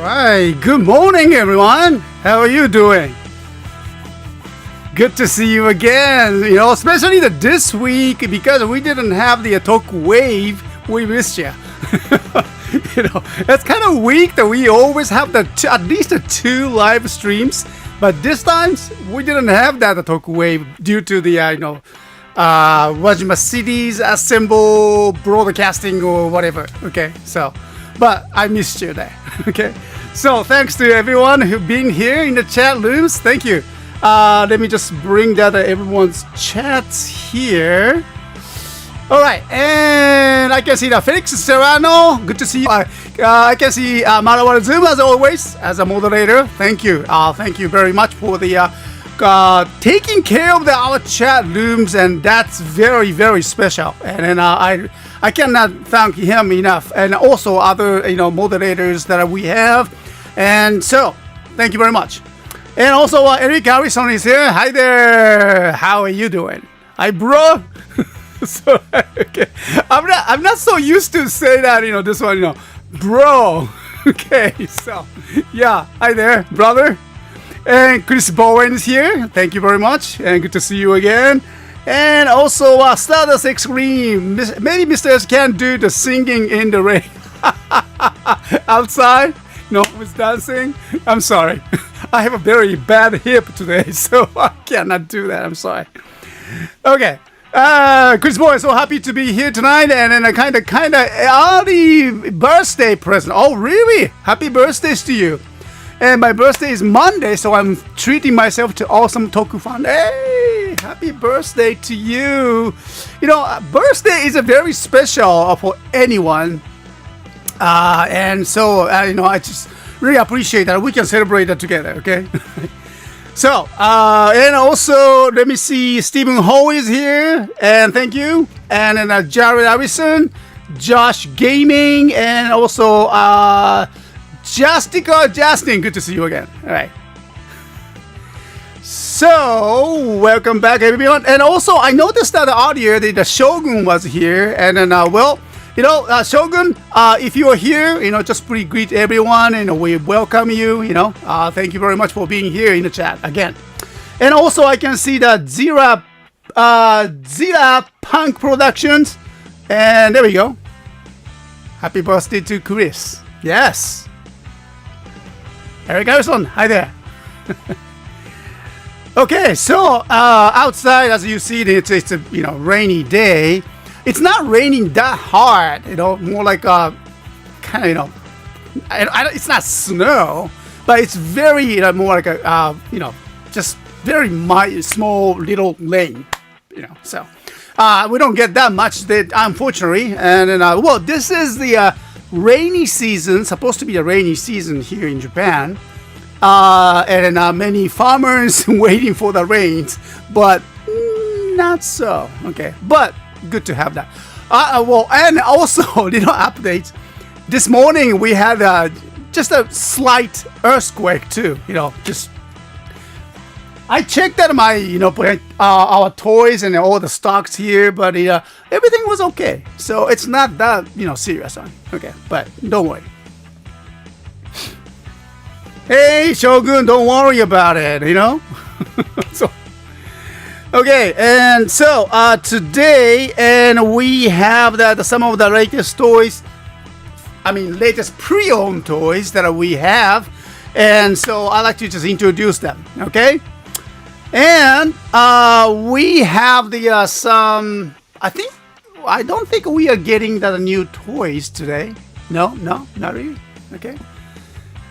Right, good morning everyone. How are you doing? Good to see you again. Especially this week because we didn't have the talk wave. We missed you. It's kind of weak that we always have at least two live streams, but this time we didn't have that talk wave due to the Wajima City's assemble broadcasting or whatever. Okay, so. But I missed you there. Okay, so thanks to everyone who've been here in the chat rooms. Thank you. Let me just bring that everyone's chats here. All right, and I can see that Felix Serrano. Good to see you. I can see Marawa Zoom as always as a moderator. Thank you. Thank you very much for the taking care of our chat rooms, and that's very, very special. And then I cannot thank him enough, and also other moderators that we have. And so, thank you very much. And also Eric Harrison is here. Hi there. How are you doing? Hi, bro. So okay, I'm not so used to say that. This one, bro. Okay, so yeah. Hi there, brother. And Chris Bowen is here. Thank you very much, and good to see you again. And also Stardust Extreme. Many misters can't do the singing in the rain outside. No, with dancing. I'm sorry. I have a very bad hip today, so I cannot do that. I'm sorry. Okay. Chris Bowen, so happy to be here tonight, and then a kind of early birthday present. Oh, really? Happy birthdays to you. And my birthday is Monday, so I'm treating myself to awesome Toku Fun. Hey, happy birthday to you. Birthday is a very special for anyone. And so, I just really appreciate that we can celebrate that together, okay? So, and also, let me see, Stephen Ho is here, and thank you. And then Jared Harrison, Josh Gaming, and also, Justin, good to see you again. All right. So, welcome back, everyone. And also, I noticed that earlier the Shogun was here. And then, Shogun, if you are here, just please greet everyone. And we welcome you, Thank you very much for being here in the chat again. And also, I can see that Zira Punk Productions. And there we go. Happy birthday to Chris. Yes. Eric Harrison, hi there. Okay, so outside, as you see, it's a rainy day. It's not raining that hard, more like kind of it's not snow, but it's very more like a just very small little rain, So we don't get that much, unfortunately. And then this is the rainy season, supposed to be a rainy season here in Japan, and many farmers waiting for the rains, but not so. Okay, but good to have that. And also little updates. This morning we had just a slight earthquake too. Just I checked out my our toys and all the stocks here, but everything was okay. So it's not that serious one. Okay, but don't worry. Hey Shogun, don't worry about it. So. Okay, and so today, and we have some of the latest toys. I mean, latest pre-owned toys that we have, and so I like to just introduce them. Okay, and we have the some. I don't think we are getting the new toys today. No, not really. Okay.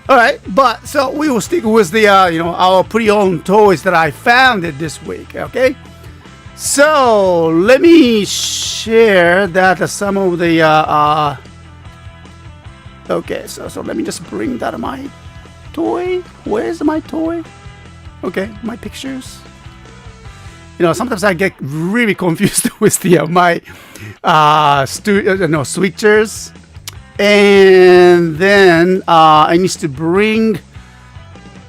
All right, but so we will stick with the our pre-owned toys that I found this week. Okay, so let me share that some of the okay, so let me just bring that my toy. Where's my toy? Okay, my pictures. Sometimes I get really confused with the my switchers. And then I need to bring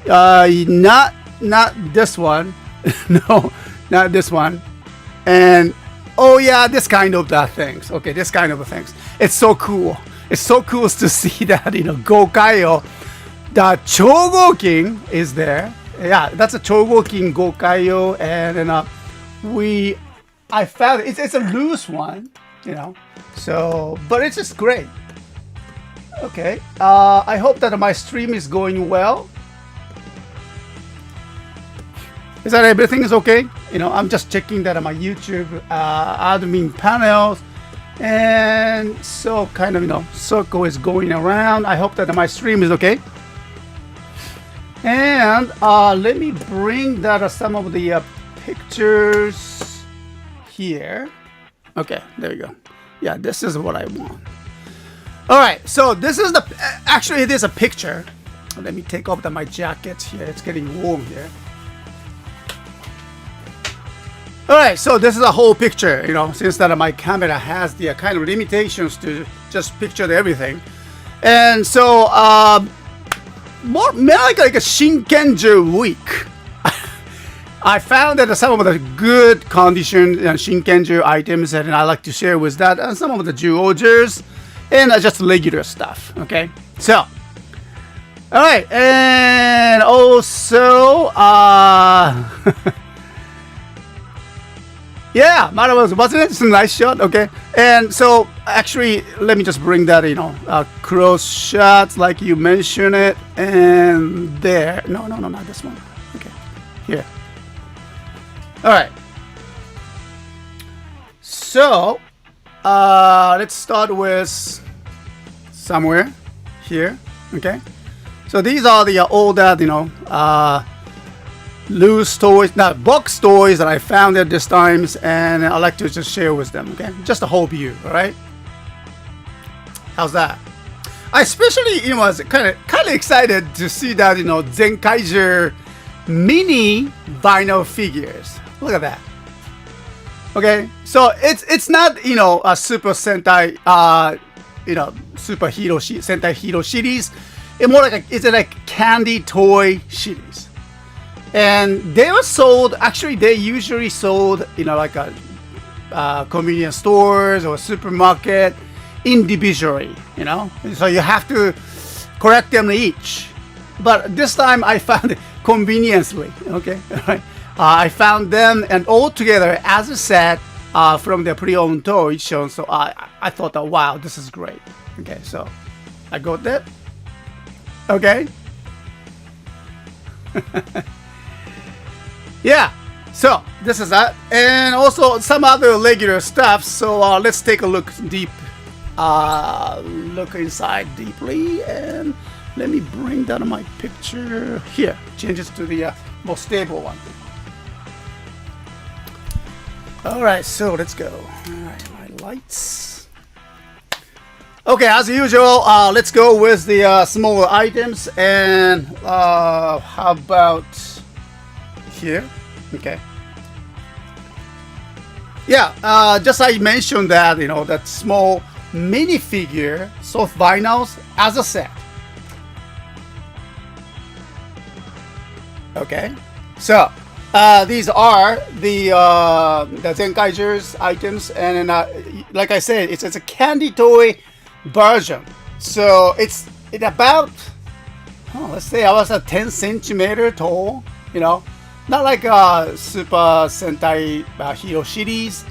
not this one. No, not this one. And oh yeah, this kind of things. Okay, this kind of things. It's so cool. It's so cool to see that Gokaio, the Chogokin is there. Yeah, that's a Chogokin Gokaio, and then I found it's a loose one, So, but it's just great. Okay, I hope that my stream is going well. Is that everything is okay? I'm just checking that on my YouTube admin panels, and so kind of circle is going around. I hope that my stream is okay. And let me bring that some of the pictures here. Okay, there you go. Yeah, this is what I want. All right, so this is actually it is a picture. Let me take off my jacket here. It's getting warm here. All right, so this is a whole picture, since that my camera has the kind of limitations to just picture everything. And so more like a Shinkenju week. I found that some of the good condition Shinkenju items that I like to share with that, and some of the Juojers. And just regular stuff. Okay, so all right, and also yeah, wasn't it? It's a nice shot. Okay, and so actually, let me just bring that cross shots like you mentioned it, and there. No, not this one. Okay, here. All right, so. Let's start with somewhere here. Okay, so these are the older, loose toys, not box toys that I found at this times, and I like to just share with them. Okay, just a whole view. All right, how's that? I especially, was kind of excited to see that Zenkaiger mini vinyl figures. Look at that. Okay, so it's not a Super Sentai superhero Sentai Hero series. It's more like it's like candy toy series, and they were sold. Actually, they usually sold like a convenience stores or supermarket individually. So you have to collect them each. But this time I found it conveniently. Okay, right. I found them and all together as a set from the pre-owned toy show. So I thought, wow, this is great. Okay, so I got that. Okay. Yeah, so this is that. And also some other regular stuff. So let's take a look look inside deeply. And let me bring down my picture here. Change it to the more stable one. Alright, so let's go. Alright, my lights. Okay, as usual, let's go with the smaller items. And how about here? Okay. Yeah, just I mentioned that, that small minifigure soft vinyls as a set. Okay, so these are the Zenkaiser's items, and like I said, it's a candy toy version. So it's about, let's say I was a 10 centimeter tall. You know, not like Super Sentai Hero series.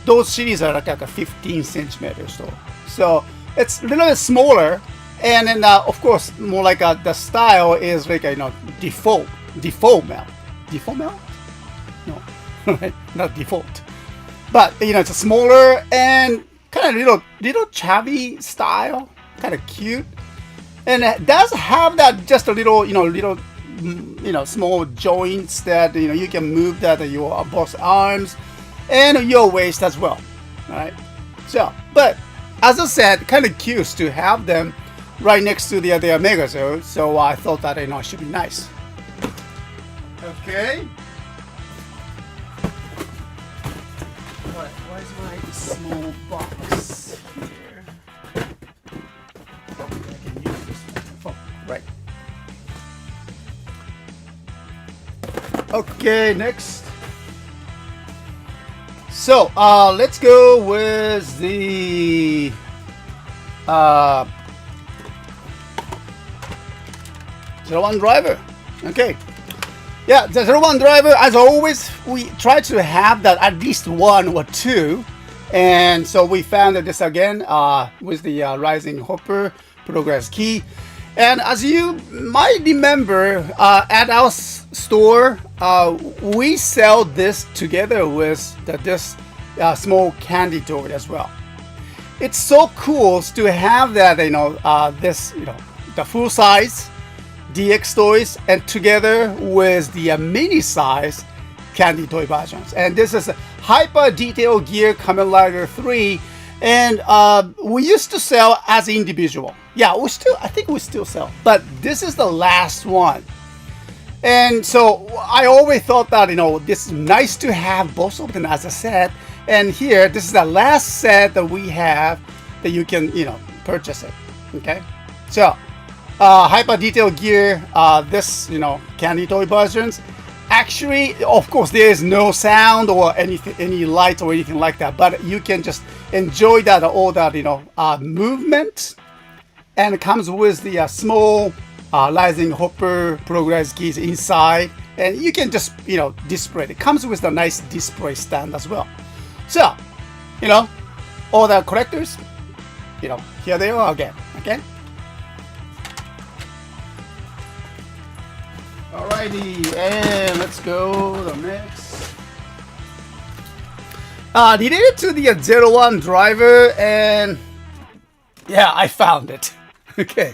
Those series are like a 15 centimeters tall. So it's a little bit smaller, and then of course more like the style is like default mount. Default mount? No, not default. But it's a smaller and kind of little chubby style, kind of cute, and it does have that just a little small joints that you can move that your both arms and your waist as well. All right. So, but as I said, kind of cute to have them right next to their Megazord. So I thought that it should be nice. Okay. Where's my small box here? I can use this one. Oh, right. Okay, next. So let's go with the Zero-1 driver. Okay. Yeah, the Zero-1 driver, as always, we try to have that at least one or two. And so we found this again with the Rising Hopper Progress Key. And as you might remember, at our store, we sell this together with this small candy toy as well. It's so cool to have that, the full size DX toys and together with the mini size candy toy versions. And this is a Hyper Detail Gear Kamen Rider 3, and we used to sell as individual. Yeah, I think we still sell, but this is the last one. And so I always thought that this is nice to have both of them, as I said. And here, this is the last set that we have that you can purchase it. Okay, so Hyper Detail Gear, this candy toy versions. Actually, of course, there is no sound or any light or anything like that, but you can just enjoy that all that movement, and it comes with the small Rising Hopper Progress keys inside, and you can just display it. It comes with a nice display stand as well. So all the collectors, here they are again. Okay. Alrighty, and let's go to the next. Related to the Zero-1 driver, and yeah, I found it. Okay,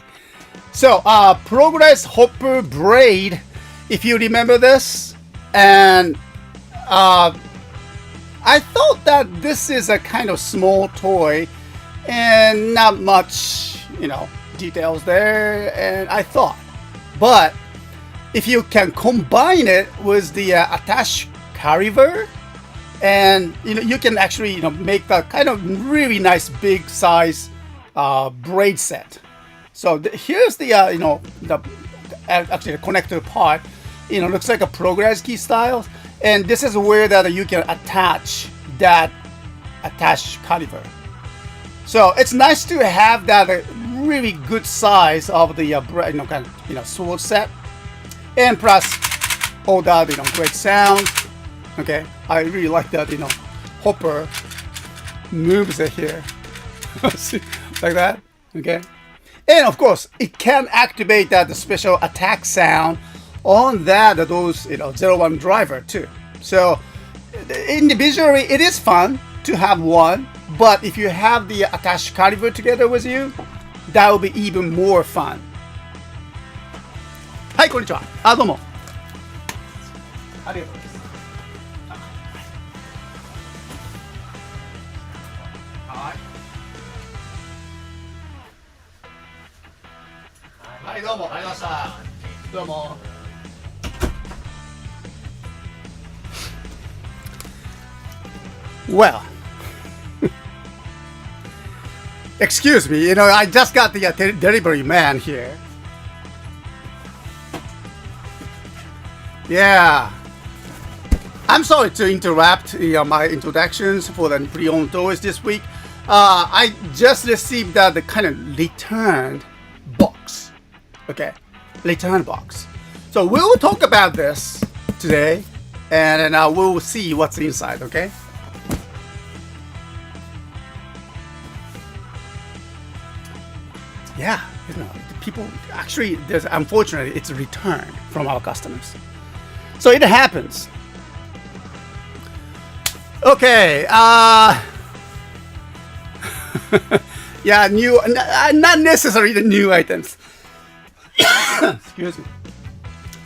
so Progress Hopper Braid, if you remember this, and I thought that this is a kind of small toy and not much details there, and I thought, but if you can combine it with the attached caliber, and you can actually make that kind of really nice big size braid set. So here's the actually the connector part. Looks like a Progress key style, and this is where that you can attach that attached caliber. So it's nice to have that really good size of the kind of sword set. And plus all that great sound. Okay, I really like that Hopper moves it here like that. Okay, and of course it can activate that the special attack sound on those Zero-1 driver too. So individually it is fun to have one, but if you have the attached caliber together with you, that will be even more fun. はい、こんにちは。どうも。ありがとうございます。はい。はい、どうも。ありがとうございました。どうも。Well, excuse me, I just got the delivery man here. Yeah. I'm sorry to interrupt my introductions for the pre-owned toys this week. I just received the kind of returned box. Okay, return box. So we'll talk about this today, and then we'll see what's inside. Okay. Yeah, people actually. Unfortunately, it's a return from our customers. So it happens. Okay. Yeah, new, not necessarily the new items. Excuse me.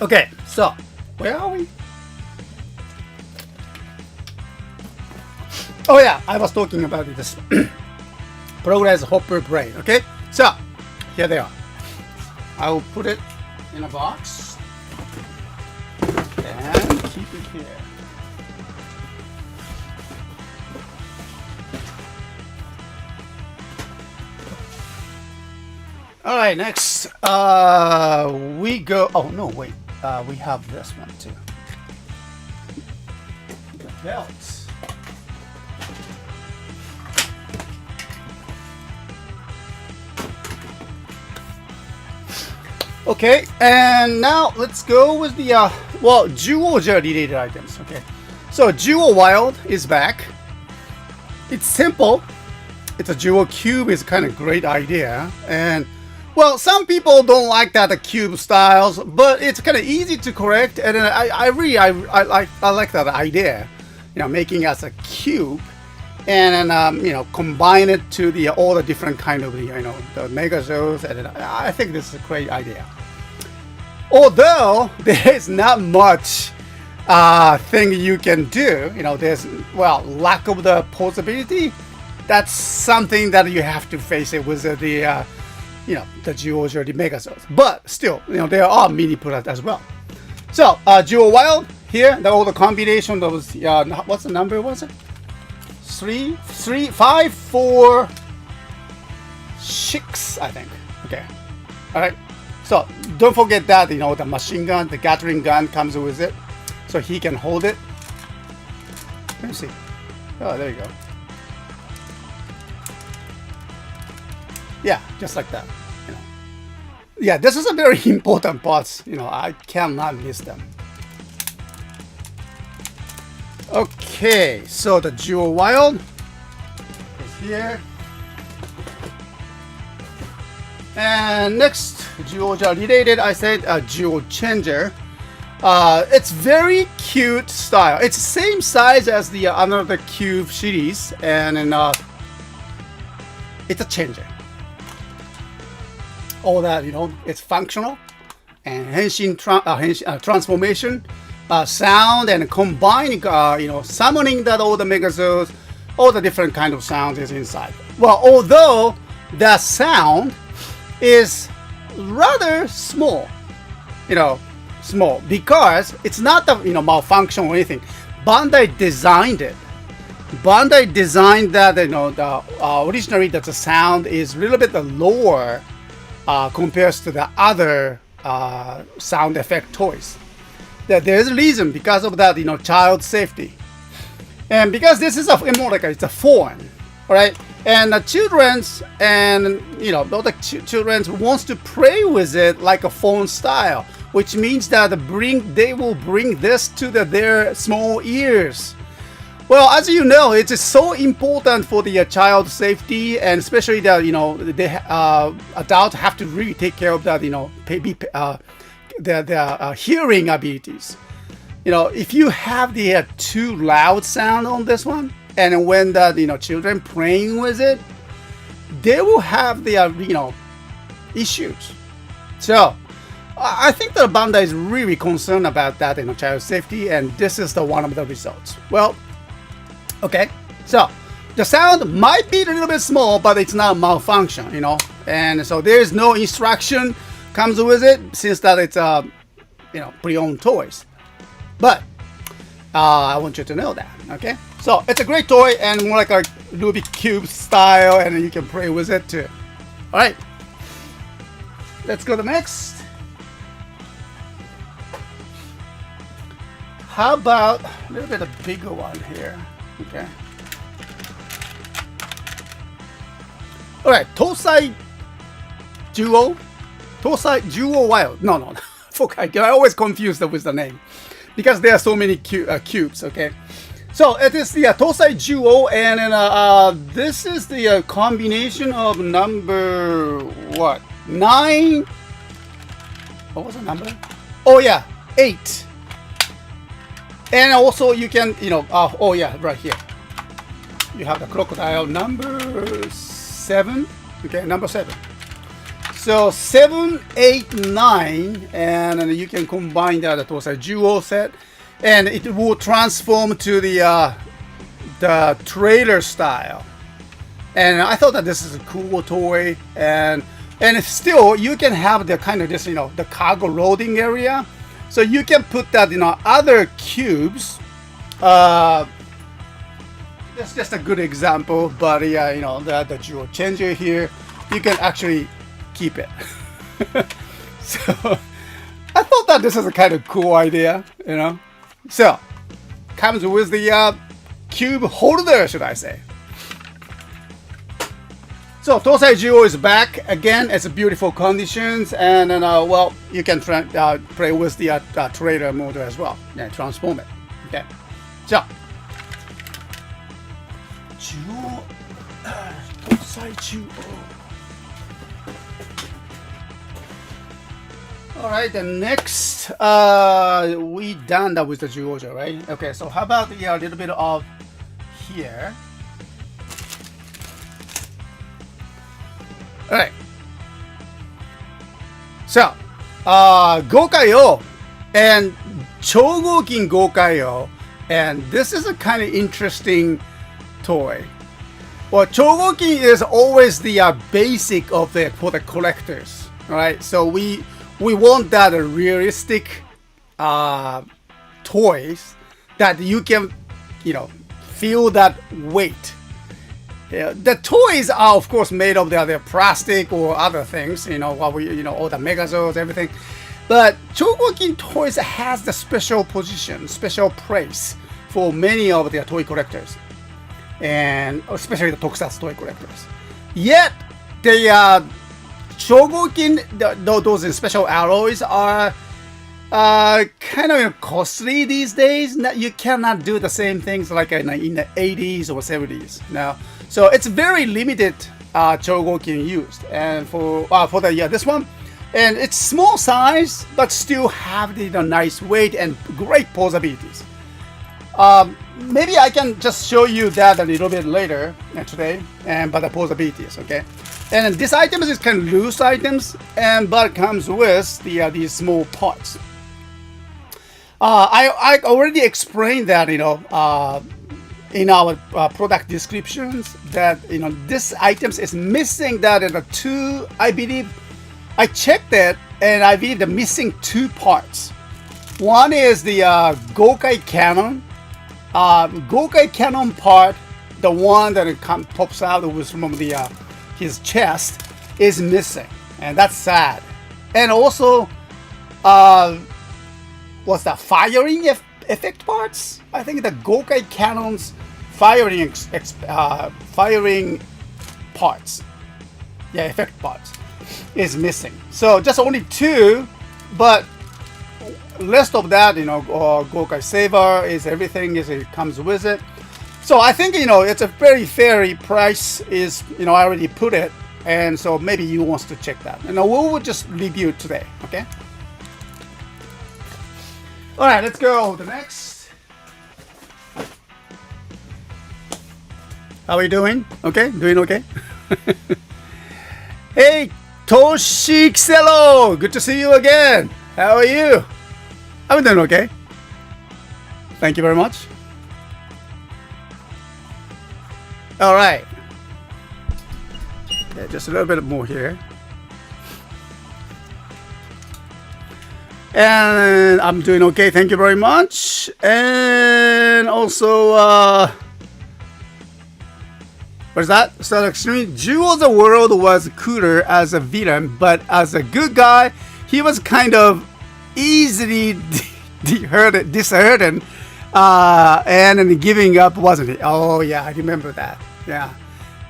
Okay, so where are we? Oh yeah, I was talking about this progress hopper brain. Okay, so here they are. I will put it in a box and keep it here. All right, next we go. Oh no, wait. We have this one too. The belt. Okay, and now let's go with the Duo related items. Okay, so Duo Wild is back. It's simple. It's a Duo Cube. Is kind of great idea, and well, some people don't like the cube styles, but it's kind of easy to correct, and I really like that idea, making as a cube, and then combine it to all the different kind of the Megazords, and I think this is a great idea. Although there is not much thing you can do, there's lack of the possibility. That's something that you have to face it with the Duos or the Megazords. But still, there are mini products as well. So, Duo Wild here, all the combination of what's the number? Was it 3, 5, 4, 6? I think. Okay. All right. So don't forget that the machine gun, the Gatling gun comes with it, so he can hold it. Let me see. Oh, there you go. Yeah, just like that. Yeah, this is a very important parts. I cannot miss them. Okay, so the Duo Wild is here. And next, Duo related, I said Duo Changer. It's very cute style. It's the same size as the another Cube series, and then it's a changer. All that it's functional, and henshin transformation, sound, and combining summoning that all the Megazords, all the different kind of sounds is inside. Well, although the sound is rather small, small, because it's not the malfunction or anything. Bandai designed it. Bandai designed that originally that the sound is a little bit lower compared to the other sound effect toys. That there's a reason because of that child safety, and because this is it's a phone, right? And the children's all the children's wants to play with it like a phone style, which means that they will bring this to their small ears. Well, as you know, it is so important for the child safety, and especially that the adults have to really take care of that their hearing abilities. If you have the too loud sound on this one, and when the children playing with it, they will have the issues. So I think that Bandai is really concerned about that child safety, and this is one of the results. Well, okay, so the sound might be a little bit small, but it's not malfunction, and so there's no instruction comes with it, since that it's pre-owned toys. But I want you to know that. Okay, so it's a great toy, and more like a Rubik's Cube style, and you can play with it too. All right, let's go to the next. how about a little bit of bigger one here? Okay. All right, Tosai Duo, Tosai Duo Wild. No. I always confuse with the name because there are so many cubes. Okay, so it is the Tosai Duo, and this is the combination of number what? 9. What was the number? Oh yeah, 8. And also you can, oh yeah, right here. You have the crocodile number 7. Okay, number 7. So 7, 8, 9, and you can combine that to a duo set, and it will transform to the trailer style. And I thought that this is a cool toy, and still you can have the kind of this, the cargo loading area. So you can put that in other cubes. That's just a good example, but yeah, the dual changer here, you can actually keep it. So I thought that this is a kind of cool idea, So comes with the cube holder, should I say. So Tosai Duo is back again. It's beautiful conditions, and well, you can play with the trailer motor as well. Yeah, transform it. Okay. So Duo, Tosai Duo. All right. The next, we done that with the Duoja, right? Okay. So how about the little bit of here? All right. So, Gokai-o and Chogokin Gokai-o, and this is a kind of interesting toy. Well, Chogokin is always the basic for the collectors, right? So we want that realistic toys that you can, feel that weight. Yeah, the toys are of course made of their plastic or other things, all the Megazords, everything. But Chogokin Toys has the special position, special place for many of their toy collectors, and especially the Tokusatsu toy collectors. Yet the Chogokin, those special alloys are kind of costly these days. You cannot do the same things like in the 80s or 70s now. So it's very limited Chogokin used, and for this one, and it's small size but still have the nice weight and great posabilities. Maybe I can just show you that a little bit later today, but the posabilities, okay. And this item is kind of loose items, but comes with these small parts. I already explained that in our product descriptions that this items is missing that in the two. I believe I checked it, and I believe the missing 2 parts. One is the Gokai cannon. Gokai cannon part, the one that pops out from his chest, is missing, and that's sad. And also, what's that, firing effect parts? I think the Gokai cannon's firing parts, effect parts, is missing. So just only 2, but rest of that, Gokai Saber is everything it comes with it. So I think it's a very fair price. Is I already put it, and so maybe you wants to check that. We will just review today. Okay. All right, let's go to the next. How are you doing? Okay, doing okay. Hey, Toshi Xelo, good to see you again. How are you? I'm doing okay. Thank you very much. All right. Okay, just a little bit more here. And I'm doing okay, thank you very much. And also, what is that? So extreme Jewel of the World was cooler as a villain, but as a good guy, he was kind of easily disheartened, and then giving up, wasn't it? Oh yeah, I remember that. Yeah,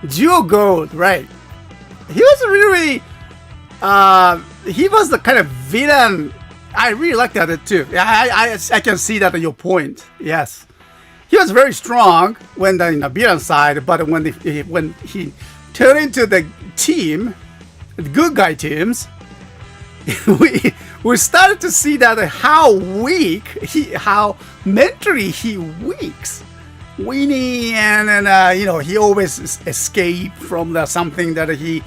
Duo Gold, right? He was really, he was the kind of villain. I really liked that too. I can see that your point. Yes, he was very strong when the villain side, but when he turned into the team, the good guy teams, we started to see that how weak how mentally he weaks. Winnie, and he always escape from something that he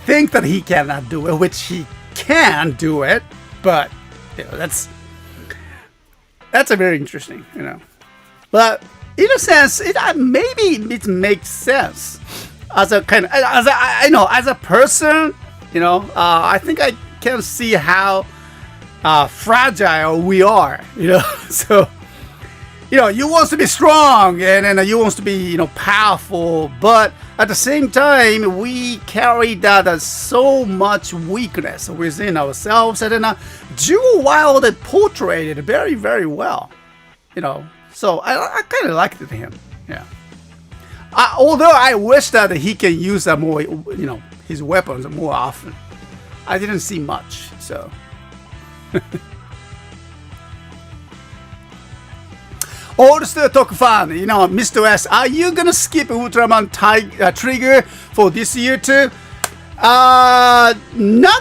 thinks that he cannot do it, which he can do it, but that's a very interesting, But in a sense, maybe it makes sense as a kind of as a person, I think I can see how fragile we are, so. You want to be strong and you want to be, powerful, but at the same time, we carry that as so much weakness within ourselves, and then Jewel Wild portrayed it very, very well, So I kind of liked him, yeah. Although I wish that he can use more, his weapons more often. I didn't see much, so. Old Still Talk fan, Mr. S, are you gonna skip Ultraman Trigger for this year too? Not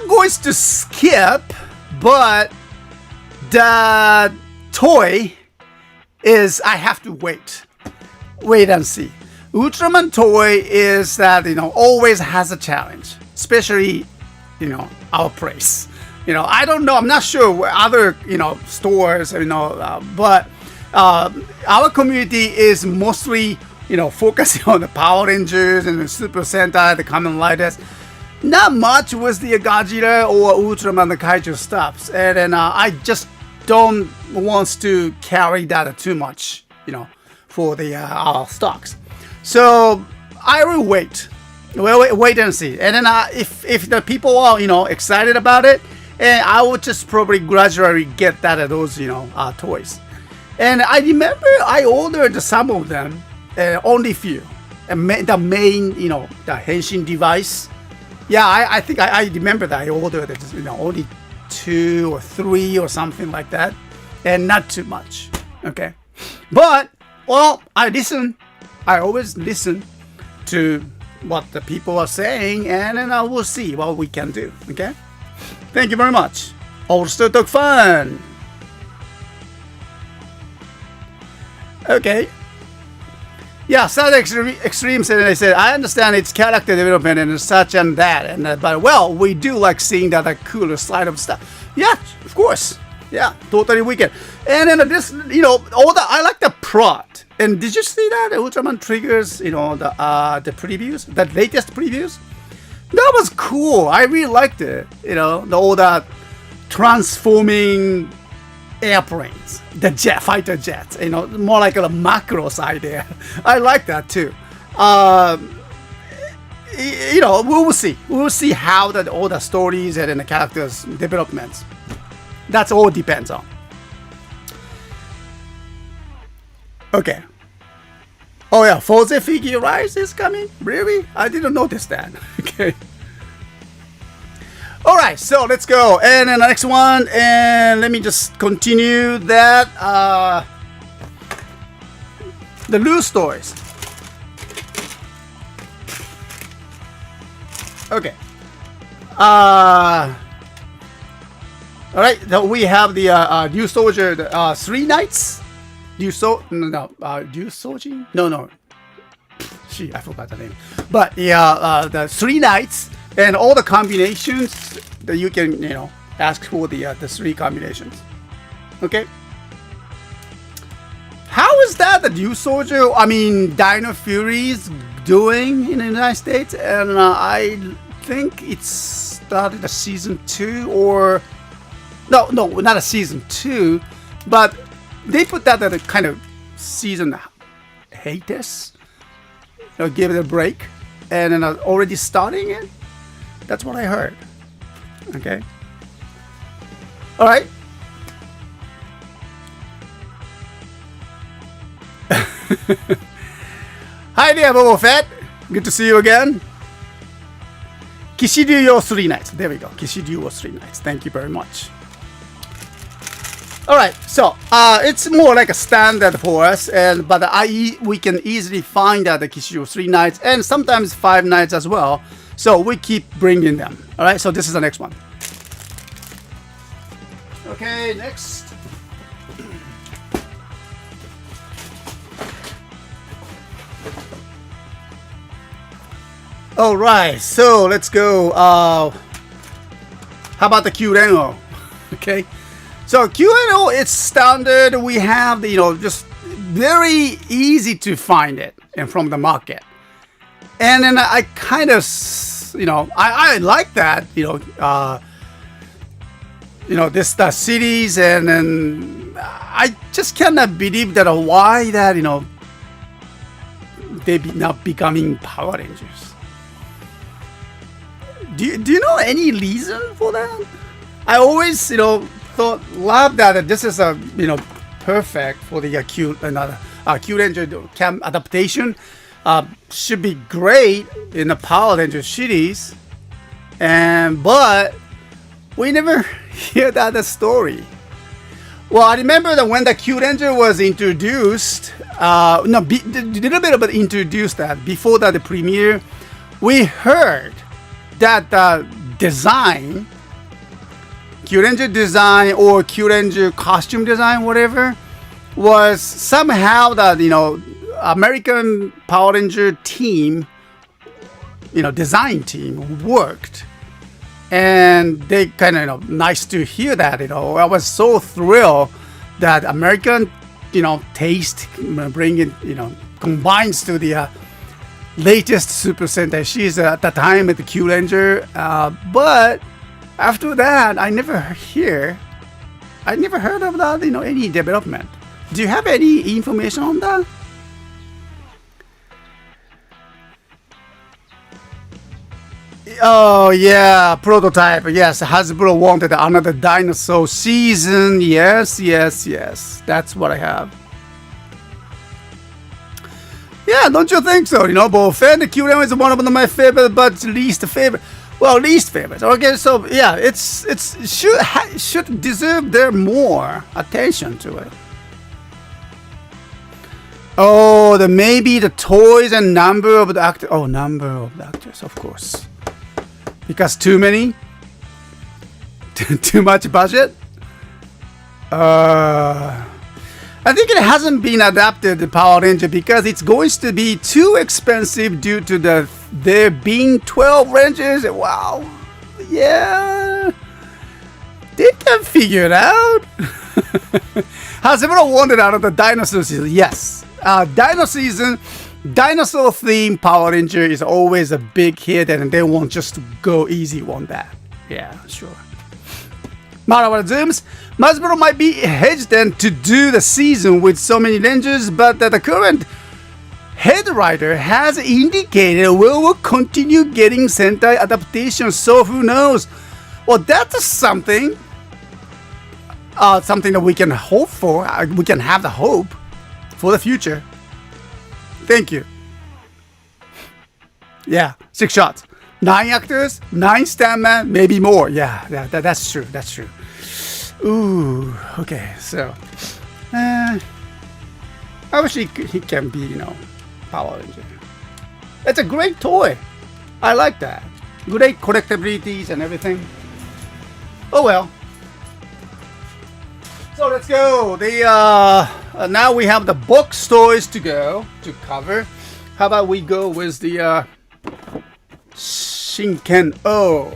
going to skip, but the toy is I have to wait and see. Ultraman toy is that always has a challenge, especially our place. I don't know. I'm not sure where other stores but. Our community is mostly, focusing on the Power Rangers and the Super Sentai, the Kamen Riders. Not much with the Godzilla or Ultraman, the Kaiju stuffs. And then I just don't want to carry that too much, for the our stocks. So I will wait. Wait and see. And then if the people are, excited about it, and I will just probably gradually get those, toys. And I remember I ordered some of them, only few. And the main, the Henshin device. Yeah, I think I remember that I ordered it, only 2 or 3 or something like that. And not too much, okay? But, well, I always listen to what the people are saying, and then I will see what we can do, okay? Thank you very much. Old Still Talk Fun! Okay. Yeah, Sad Extreme said, I understand its character development and such and that, but well, we do like seeing that cooler side of stuff. Yeah, of course. Yeah, totally wicked. And then this, I like the plot. And did you see that Ultraman Triggers, the previews, the latest previews? That was cool. I really liked it. All that transforming airplanes, the fighter jets, more like a macro side there. I like that too. We will see. We will see how all the stories and the characters developments. That's all depends on. Okay. Oh yeah, Forza Figure Rise is coming? Really? I didn't notice that. Okay. Alright, so let's go. And then the next one, and let me just continue that. The loose toys. Okay. Alright, so we have the new soldier, the 3 Knights. Dew Soji? No. Gee, I forgot the name. But yeah, the 3 Knights. And all the combinations that you can, ask for the 3 combinations. Okay. How is that the new soldier? I mean, Dino Fury's doing in the United States, and I think it started a season 2 or no, not a season 2, but they put that at a kind of season hiatus. Give it a break, and then already starting it. That's what I heard. Okay. All right. Hi there, Boba Fett. Good to see you again. Kishiryu 3 nights. There we go. Kishiryu 3 nights. Thank you very much. All right, so it's more like a standard for us, but we can easily find out the Kishiryu 3 nights and sometimes 5 nights as well. So we keep bringing them. All right, so this is the next one. Okay, next. All right, so let's go. How about the Q-Reno? Okay, so Q-Reno, it's standard. We have the, just very easy to find it and from the market. And then I kind of, I like that, this the cities, and then I just cannot believe that why that they not becoming Power Rangers. Do you know any reason for that? I always love that this is a perfect for the Q Ranger Cam adaptation. Should be great in the Power Ranger series, but we never hear that story. Well, I remember that when the Q Ranger was introduced, a little bit of it introduced that before that the premiere, we heard that design, Q Ranger design or Q Ranger costume design, whatever, was somehow that American Power Ranger team, design team worked, and they kind of nice to hear that. I was so thrilled that American, taste bringing, combines to the latest Super Sentai. She's at the time at the Q Ranger, but after that, I never heard of that. Any development. Do you have any information on that? Oh yeah, prototype. Yes, Hasbro wanted another dinosaur season. Yes. That's what I have. Yeah, don't you think so? Boba Fett, the Q-Ranger is one of my favorite, but least favorite. Well, least favorite. Okay, so yeah, it's should deserve their more attention to it. Oh, maybe the toys and number of the actors. Oh, number of the actors, of course. Because too many? Too much budget? I think it hasn't been adapted to Power Ranger because it's going to be too expensive due to there being 12 Rangers. Wow. Yeah. They can figure it out. Has everyone wanted out of the dinosaur season? Yes. Dino season, dinosaur theme Power Ranger is always a big hit, and they won't just go easy on that. Yeah, sure. Marawa zooms. Hasbro might be hesitant to do the season with so many Rangers, but the current head writer has indicated we will continue getting Sentai adaptations, so who knows? Well, that's something that we can hope for. We can have the hope for the future. Thank you. Yeah, 6 shots. 9 actors, 9 stuntmen, maybe more. Yeah, that's true. That's true. Ooh, okay. So, I wish he can be, Power Ranger. It's a great toy. I like that. Great collectabilities and everything. Oh well. So let's go. Now we have the box toys to cover. How about we go with the Shinken O.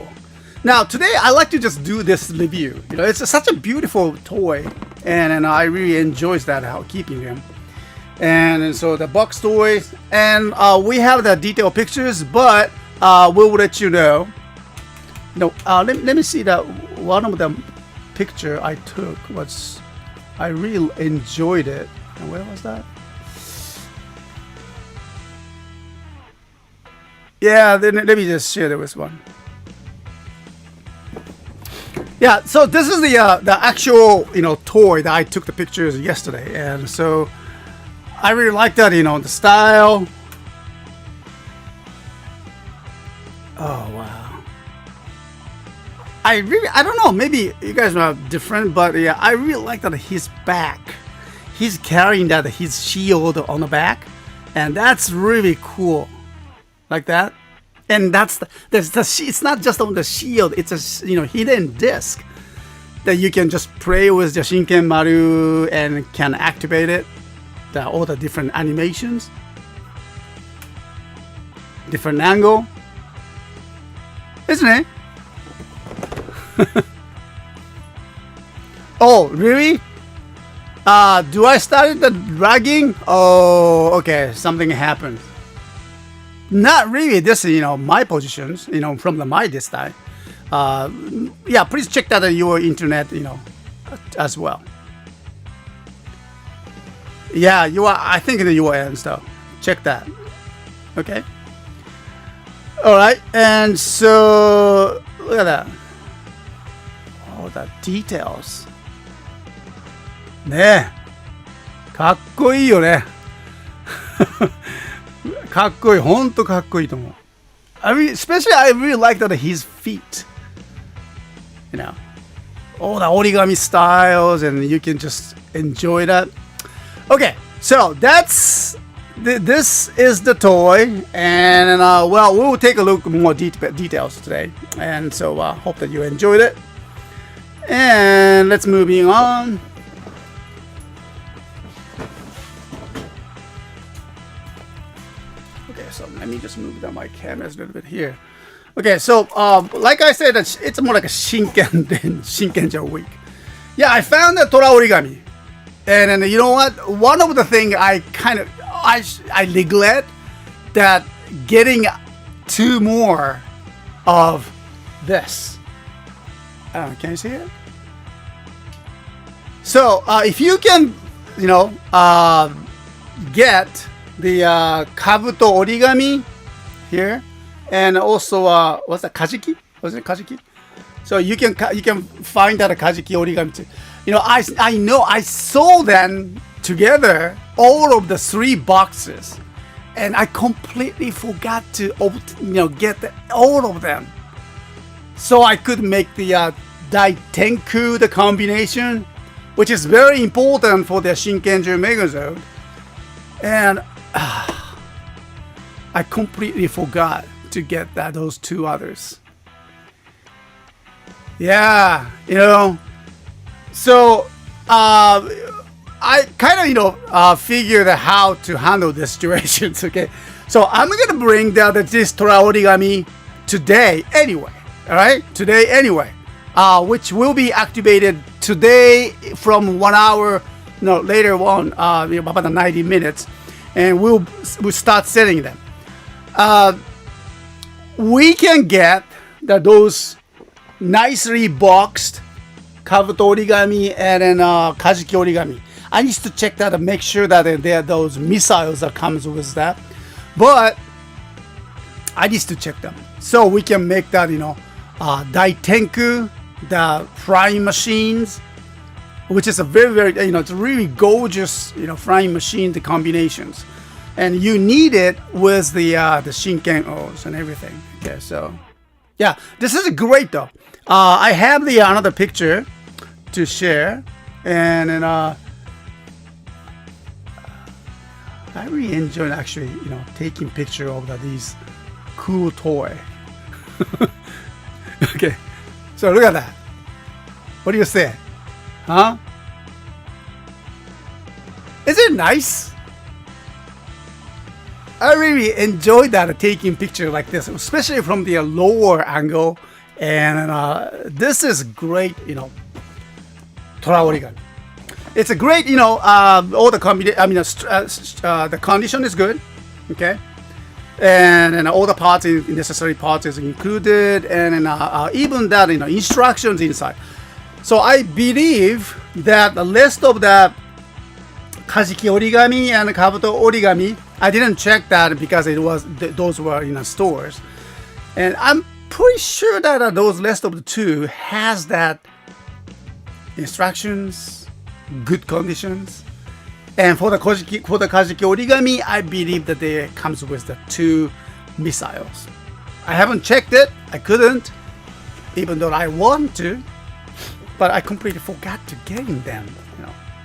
Now today I like to just do this review. It's such a beautiful toy, and I really enjoy that how keeping him. And so the box toys, and we have the detailed pictures, but we will let you know. Let me see that one of them picture I took was, I really enjoyed it. And where was that? Yeah, then let me just share this one. Yeah, so this is the actual toy that I took the pictures yesterday, and so I really like that, the style. Oh wow. I don't know, maybe you guys are different, but yeah, I really like that his back. He's carrying that his shield on the back, and that's really cool. Like that. And that's it's not just on the shield, it's a hidden disc that you can just play with the Shinken Maru and can activate it. All the different animations, different angle, isn't it? Oh, really? Do I start the dragging? Oh, okay, something happened. Not really. This is, my positions, from my this time. Yeah, please check that on your internet, as well. Yeah, you are. I think the URL stuff. Check that. Okay. All right, and so look at that. All the details. ねえ、かっこいいよね。かっこいい、本当かっこいいと思う。Especially I really like that his feet. All the origami styles, and you can just enjoy that. Okay, so this is the toy, and well, we'll take a look more details today, and so hope that you enjoyed it. And let's moving on. Okay, so let me just move down my cameras a little bit here. Okay, so like I said, it's more like a Shinken than Shinkenja week. Yeah, I found the Tora origami. And you know what? One of the things I neglect that getting 2 more of this. Can you see it? So if you can, get the kabuto origami here, and also what's that, kajiki? Was it kajiki? So you can find that kajiki origami too. I know I saw them together, all of the 3 boxes, and I completely forgot to get all of them, so I could make the Daitenku, the combination, which is very important for the Shinkenju Megazord, and I completely forgot to get those 2 others. Yeah, so I kind of figured how to handle the situations. Okay, so I'm gonna bring this Tora origami today anyway. All right, today anyway, which will be activated today from 1 hour, later on, about 90 minutes, and we'll start setting them. We can get those nicely boxed kabuto origami and then kajiki origami. I need to check that and make sure that there are those missiles that comes with that, but I need to check them so we can make that Daitenku, the frying machines, which is a very, very it's really gorgeous frying machine, the combinations, and you need it with the Shinken O's and everything. Okay, so yeah, this is great though. I have the another picture to share, and then I really enjoy actually taking picture of these cool toy. Okay, so look at that. What do you say? Huh? Is it nice? I really enjoy that, taking picture like this, especially from the lower angle. And this is great, Tora origami. It's a great, all the the condition is good, okay, and all the parts, necessary parts is included, and even that, instructions inside. So I believe that the rest of the kajiki origami and kabuto origami, I didn't check that because those were in stores, and I'm pretty sure that those rest of the 2 has that instructions, good conditions, And for the Kajiki origami, I believe that it comes with the 2 missiles. I haven't checked it. I couldn't, even though I want to. But I completely forgot to getting them.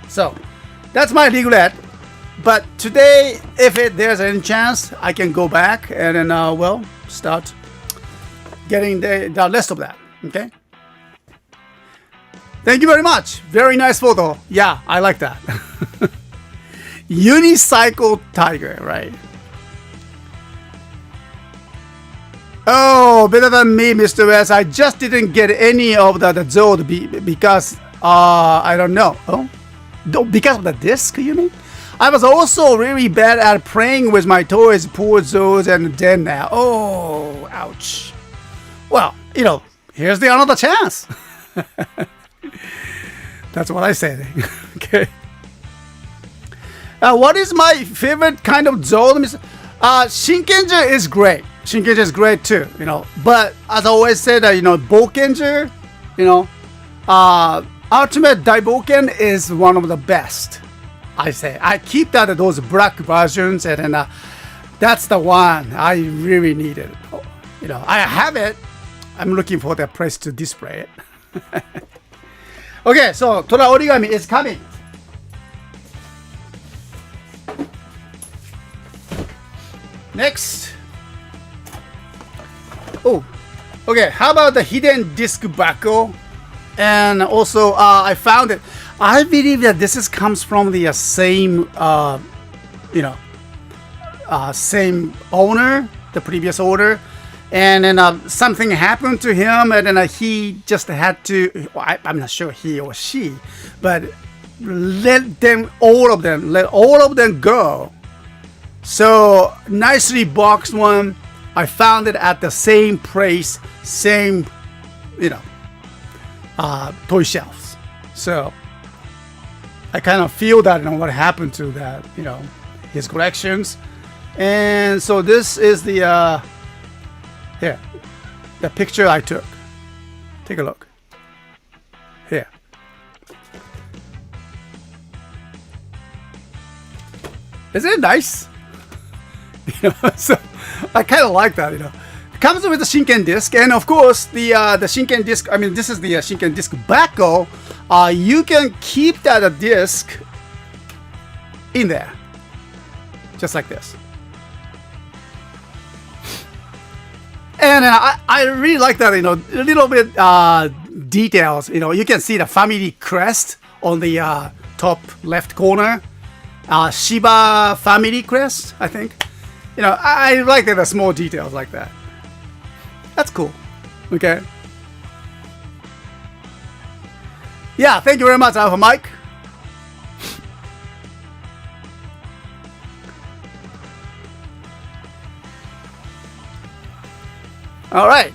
So that's my regret. But today, if there's any chance, I can go back and then well, start getting the rest of that. Okay. Thank you very much. Very nice photo. Yeah, I like that. Unicycle tiger, right? Oh, better than me, Mr. S. I just didn't get any of the Zod because I don't know. Oh, because of the disc, you mean? I was also really bad at playing with my toys, poor Zods, and then now. Oh, ouch. Well, here's the another chance. That's what I said. Okay. What is my favorite kind of Zod? Shinkenger is great. Shinkenger is great too, But as I always said, Bokenger, Ultimate Daiboken is one of the best. I say I keep those black versions, and then that's the one I really needed. I have it. I'm looking for the place to display it. Okay, so Tora origami is coming. Next. Oh, okay. How about the hidden disc buckle? And also, I found it. I believe that this comes from the same, same owner, the previous owner, and then something happened to him, and then he just had to. I'm not sure he or she, but let all of them go. So nicely boxed one. I found it at the same place, same, toy shelves. So I kind of feel that, what happened to that, his collections. And so this is the here, the picture I took. Take a look. Here. Isn't it nice? So I kind of like that, It comes with the Shinken disc, and of course the Shinken disc. I mean, this is the Shinken disc buckle. You can keep that disc in there, just like this. And I really like that, a little bit details. You can see the family crest on the top left corner. Shiba family crest, I think. I like the small details like that. That's cool. Okay. Yeah, thank you very much, Alpha Mike. All right.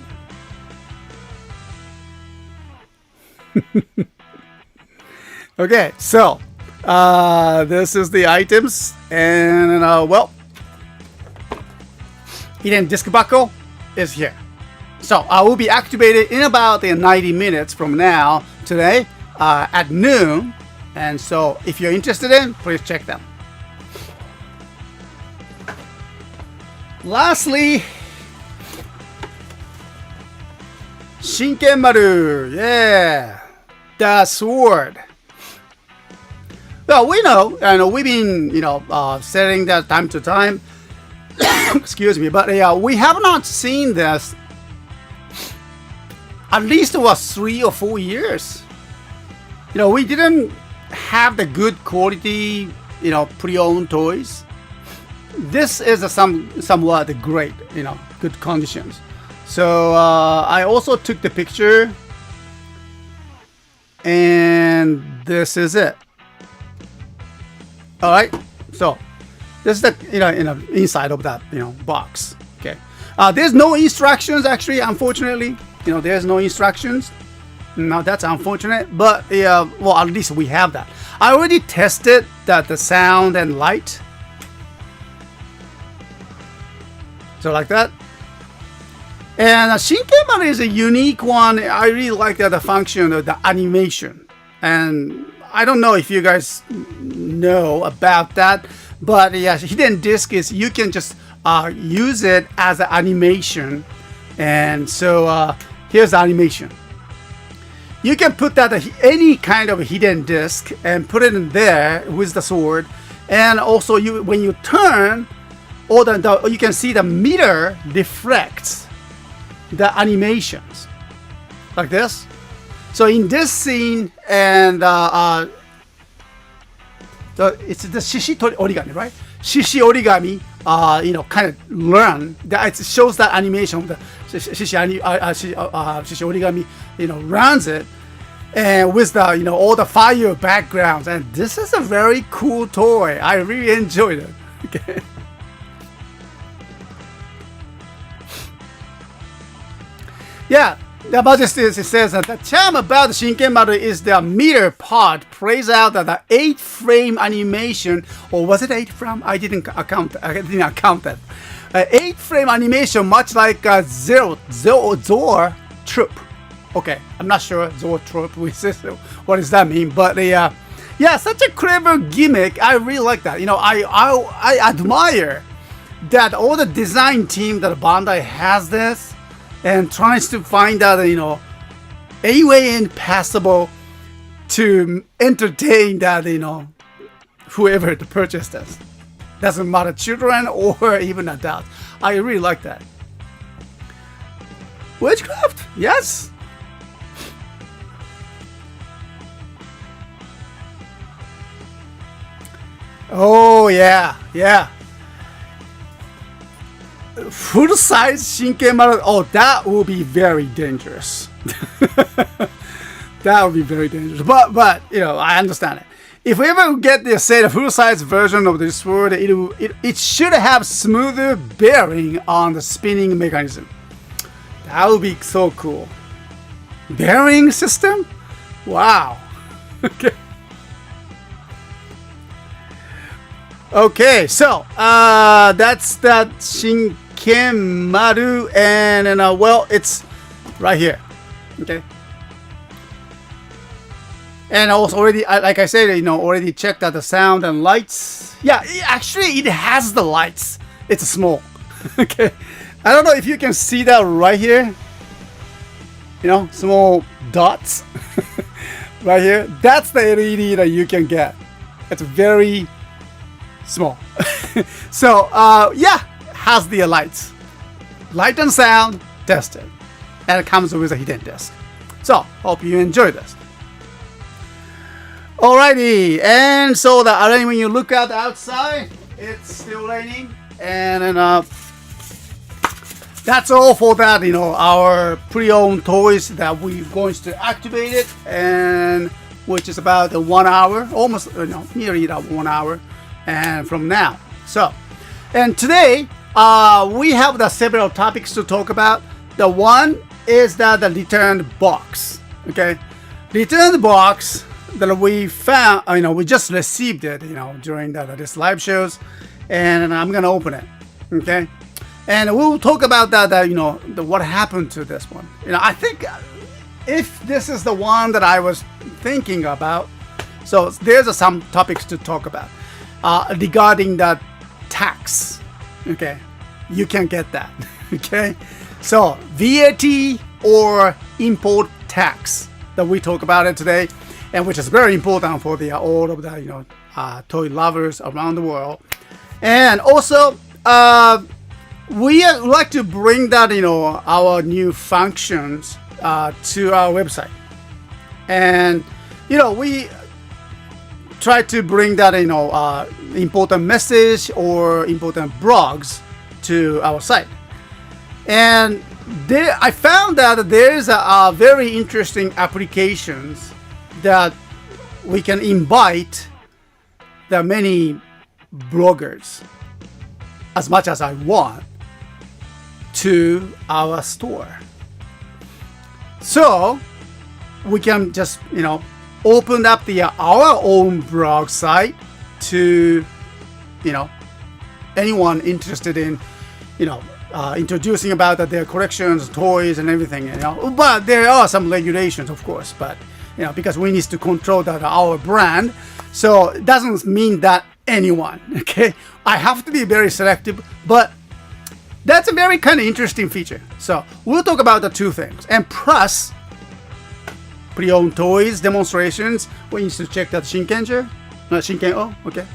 Okay, so this is the items, and well, hidden disc buckle is here. So I will be activated in about 90 minutes from now today at noon, and so if you're interested in, please check them. Lastly, Shinkenmaru, yeah, the sword. Well, we know, and we've been, setting that time to time. Excuse me, but we have not seen this at least 3 or 4 years. We didn't have the good quality, pre-owned toys. This is somewhat great, good conditions. So I also took the picture, and this is it. All right, so this is the inside of that box. Okay, there's no instructions actually. Unfortunately, there's no instructions. Now that's unfortunate, but well, at least we have that. I already tested the sound and light. So like that. And Shinkenmaru is a unique one. I really like the function of the animation, and I don't know if you guys know about that, but yeah, hidden disk is you can just use it as an animation. And so here's the animation. You can put that any kind of hidden disk and put it in there with the sword. And also when you turn, you can see the mirror reflects the animations like this. So in this scene, and it's the shishi origami, right? Shishi origami, kind of learn that it shows that animation of the shishi origami, runs it, and with the all the fire backgrounds. And this is a very cool toy. I really enjoyed it. Okay. Yeah. The Majesty says that the charm about Shinkenmaru is the meter part plays out that the 8-frame animation, or was it 8 frame? I didn't account that. 8-frame animation, much like Zor Troop. Okay, I'm not sure Zor Troop. What does that mean? But yeah, such a clever gimmick. I really like that. I admire that all the design team that Bandai has this. And tries to find out, a way possible to entertain that, whoever to purchase this. Doesn't matter, children or even adults. I really like that. Witchcraft? Yes. Oh, yeah, yeah. Full-size Shinkenmaru. Oh, that will be very dangerous. That would be very dangerous. But I understand it. If we ever get the full-size version of this sword, it should have smoother bearing on the spinning mechanism. That would be so cool. Bearing system? Wow. Okay. Okay, so that's that Shinkenmaru, and well, it's right here. Okay, and also already, like I said, already checked out the sound and lights. Yeah, actually, it has the lights. It's small. Okay, I don't know if you can see that right here. Small dots right here. That's the LED that you can get. It's very small. So yeah, has the lights, light and sound tested, and it comes with a hidden disk. So hope you enjoy this. Alrighty, and so when you look out outside, it's still raining, and then that's all for that. Our pre-owned toys that we're going to activate it, and which is about 1 hour, almost nearly 1 hour. And from now, and today we have the several topics to talk about. The one is that the returned box. Okay, returned box that we found. We just received it. During this live shows, and I'm gonna open it. Okay, and we'll talk about that. What happened to this one. I think if this is the one that I was thinking about, so there's some topics to talk about. Regarding the tax, okay, you can get that. Okay, so VAT or import tax that we talk about it today, and which is very important for all of the toy lovers around the world. And also we would like to bring that our new functions to our website, and we try to bring that important message or important blogs to our site. And I found that there's a very interesting applications that we can invite the many bloggers, as much as I want, to our store. So we can just open up our own blog site to anyone interested in introducing about their collections, toys, and everything. But there are some regulations, of course. But because we need to control that our brand. So it doesn't mean that anyone, okay? I have to be very selective, but that's a very kind of interesting feature. So we'll talk about the two things. And plus, pre-owned toys demonstrations, we need to check that Shinkenja. Oh, okay.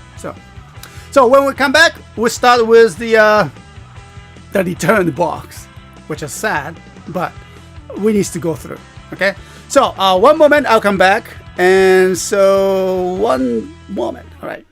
So when we come back, we'll start with the return box, which is sad, but we need to go through, okay? So one moment, I'll come back. And so one moment, all right.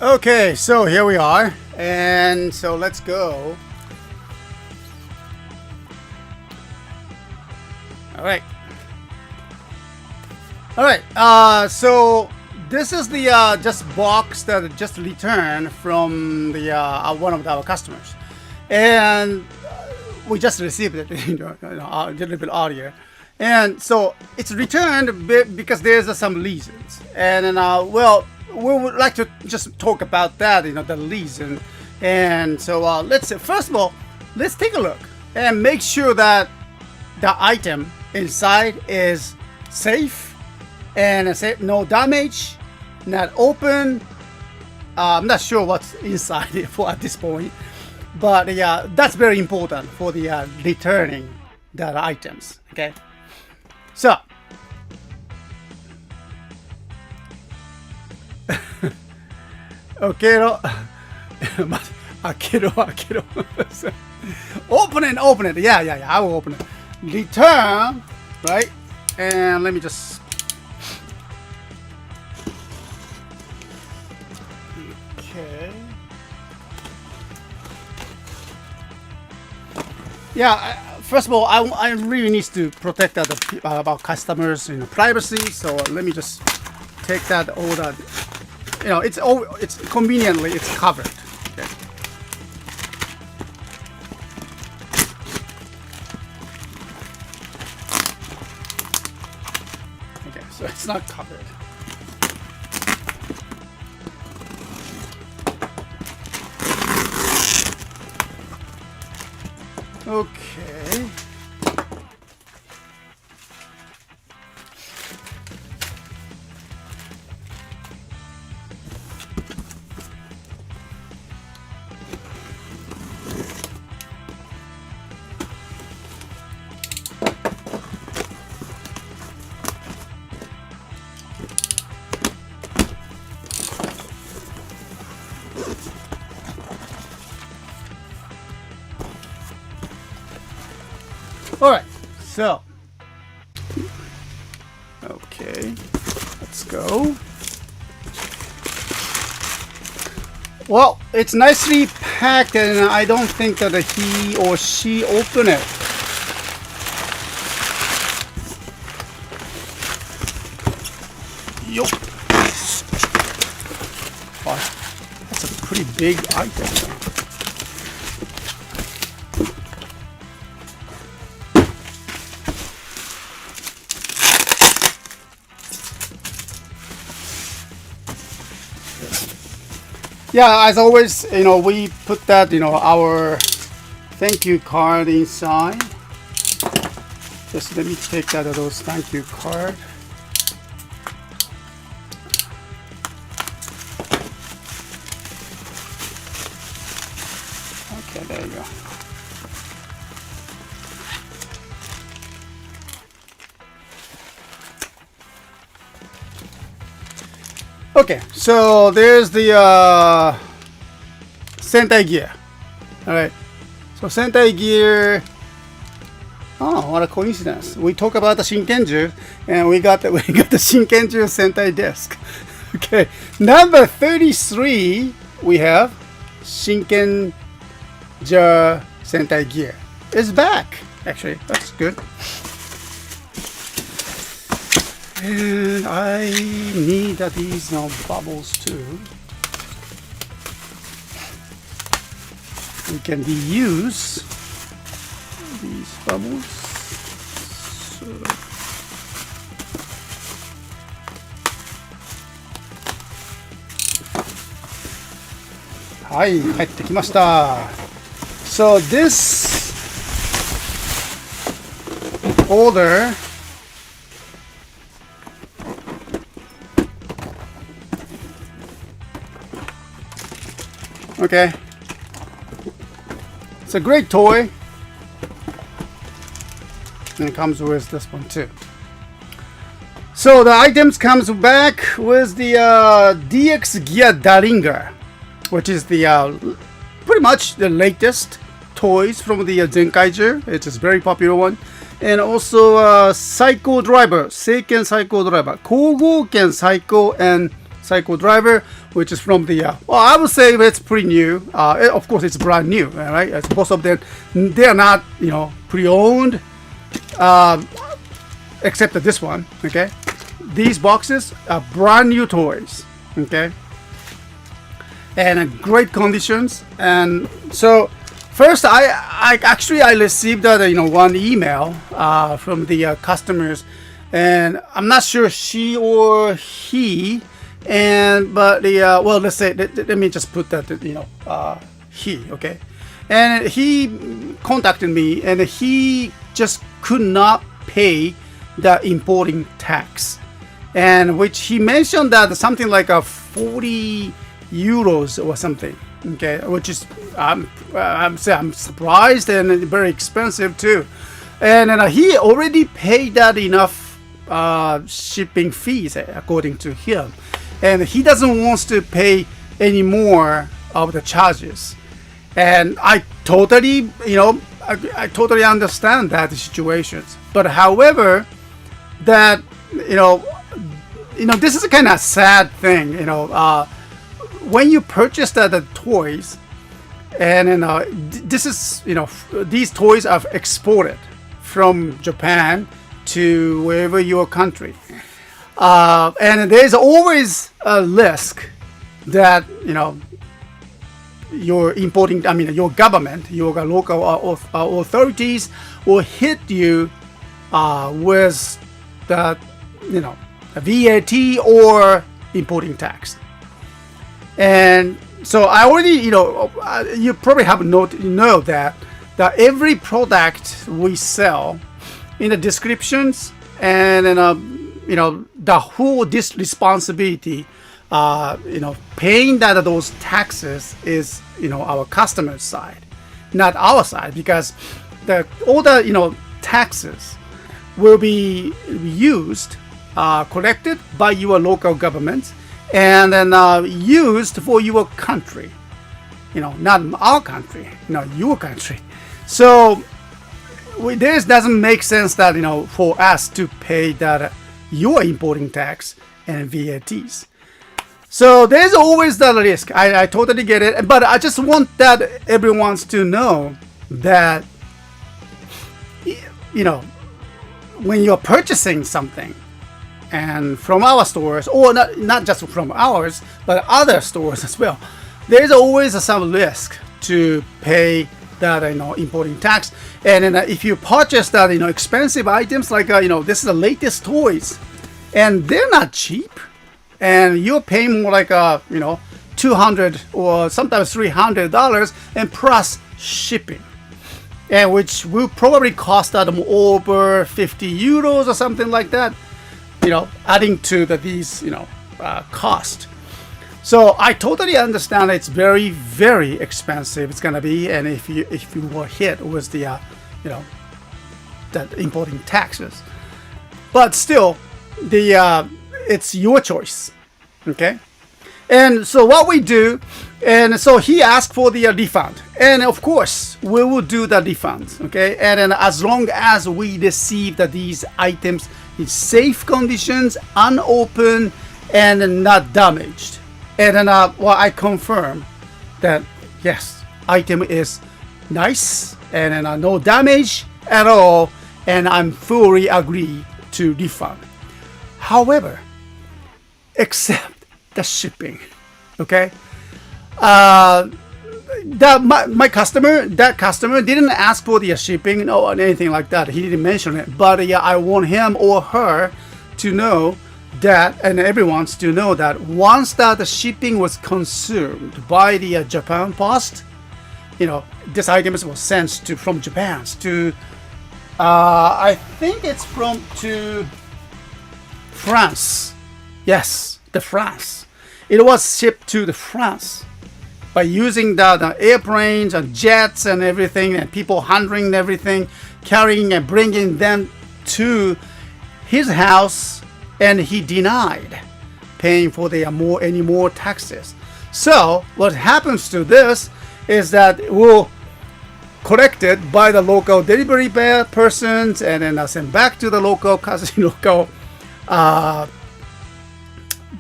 Okay, so here we are, and so let's go. All right. So this is the just box that just returned from the one of our customers, and we just received it a little bit earlier, and so it's returned because there's some reasons, and then well, we would like to just talk about that, the reason. And so let's first of all, let's take a look and make sure that the item inside is safe and no damage, not open. I'm not sure what's inside for at this point, but yeah, that's very important for the returning the items. Okay, so okay, open it. Yeah, I will open it. Return, right? And let me just. Okay. Yeah. First of all, I really need to protect about customers' privacy. So let me just take that all that. It's conveniently it's covered. Okay. Okay, so it's not covered. Okay. All right, so, okay, let's go. Well, it's nicely packed, and I don't think that he or she opened it. Yup. Wow, that's a pretty big item. Yeah, as always, we put that, our thank you card inside. Just let me take that those thank you card. Okay, there you go. Okay, so there's the Sentai gear. All right, so Sentai gear. Oh, what a coincidence! We talk about the Shinkenju, and we got the Shinkenju Sentai disc. Okay, number 33, we have Shinkenju Sentai gear. It's back. Actually, that's good. And I need these bubbles too. We can reuse these bubbles. So,はい、入ってきました。So this folder okay, it's a great toy, and it comes with this one too. So the items comes back with the DX Gear Daringa, which is the pretty much the latest toys from the Zenkaiju. It is a very popular one, and also Psycho Driver, Seiken Psycho Driver, Kogouken Psycho and Psycho Driver, which is from the well, I would say it's pretty new. Of course, it's brand new, right? As both of them, they are not pre-owned, except this one. Okay, these boxes are brand new toys. Okay, and in great conditions. And so first, I actually received one email from the customers, and I'm not sure she or he. But the well, let's say let me just put that he, okay, and he contacted me, and he just could not pay the importing tax, and which he mentioned that something like 40 euros or something, okay, which is I'm surprised and very expensive too, and he already paid that enough shipping fees according to him. And he doesn't want to pay any more of the charges, and I totally, I totally understand that situations. But however, that this is a kind of sad thing, when you purchase the toys, and this is these toys are exported from Japan to wherever your country. And there's always a risk that your importing, your government, your local authorities will hit you with the VAT or importing tax. And so I already you probably have know that every product we sell, in the descriptions and the whole this responsibility, paying those taxes is our customer's side, not our side, because all the taxes will be used, collected by your local government, and then used for your country, not our country, your country. So this doesn't make sense that for us to pay that your importing tax and VATs. So there's always that risk. I totally get it, but I just want that everyone to know that when you're purchasing something, and from our stores, or not just from ours, but other stores as well, there's always some risk to pay that importing tax. And then if you purchase that expensive items like this is the latest toys, and they're not cheap, and you're paying more like $200 or sometimes $300 and plus shipping, and which will probably cost them over 50 euros or something like that, adding to these cost. So I totally understand it's very, very expensive it's gonna be, and if you were hit with the that importing taxes, but still it's your choice, okay? And so what we do, and so he asked for the refund, and of course we will do the refund, okay? And then as long as we receive these items in safe conditions, unopened, and not damaged. And then I confirm that yes, item is nice and no damage at all, and I'm fully agree to refund. However, except the shipping, okay? My customer didn't ask for the shipping or anything like that. He didn't mention it, but I want him or her to know that, and everyone to know that once that the shipping was consumed by the Japan Post, this item was sent from Japan to I think it's to France. Yes, the France. It was shipped to the France by using the airplanes and jets and everything, and people handling everything, carrying and bringing them to his house, and he denied paying for any more taxes. So what happens to this is that it will collected by the local delivery persons and then sent back to the local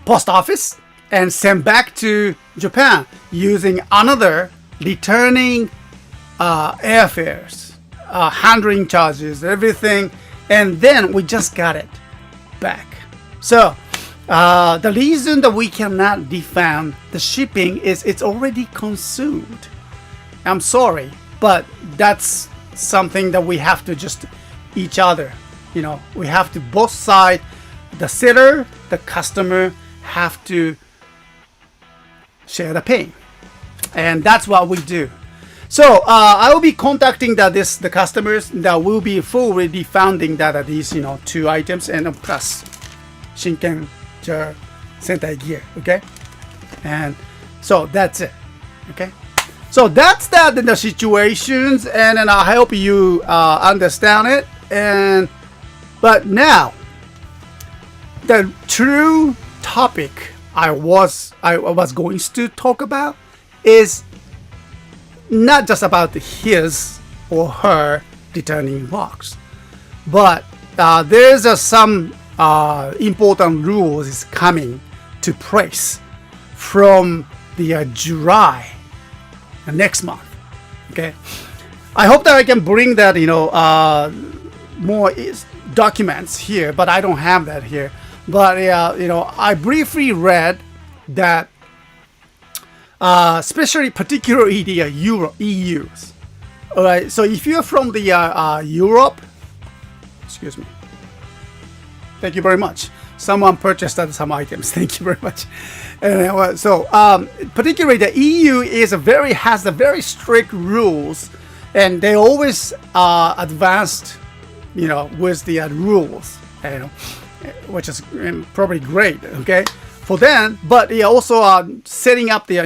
post office and sent back to Japan using another returning airfares, handling charges, everything, and then we just got it back. So the reason that we cannot refund the shipping is it's already consumed. I'm sorry, but that's something that we have to just each other. We have to both sides, the seller, the customer, have to share the pain, and that's what we do. So I will be contacting the customers that will be fully refunding these 2 items and plus Shinken jar Sentai gear. Okay, and so that's it. Okay, so that's the situations, and I hope you understand it. But now the true topic I was going to talk about is not just about his or her returning box, but there's some important rules is coming to place from the July next month. Okay, I hope that I can bring that more documents here, but I don't have that here. But I briefly read that especially particularly the EUs. All right, so if you're from the Europe, excuse me. Thank you very much. Someone purchased some items. Thank you very much. So particularly the EU has a very strict rules, and they always advanced, with the rules, which is probably great. Okay, for them, but they also are setting up the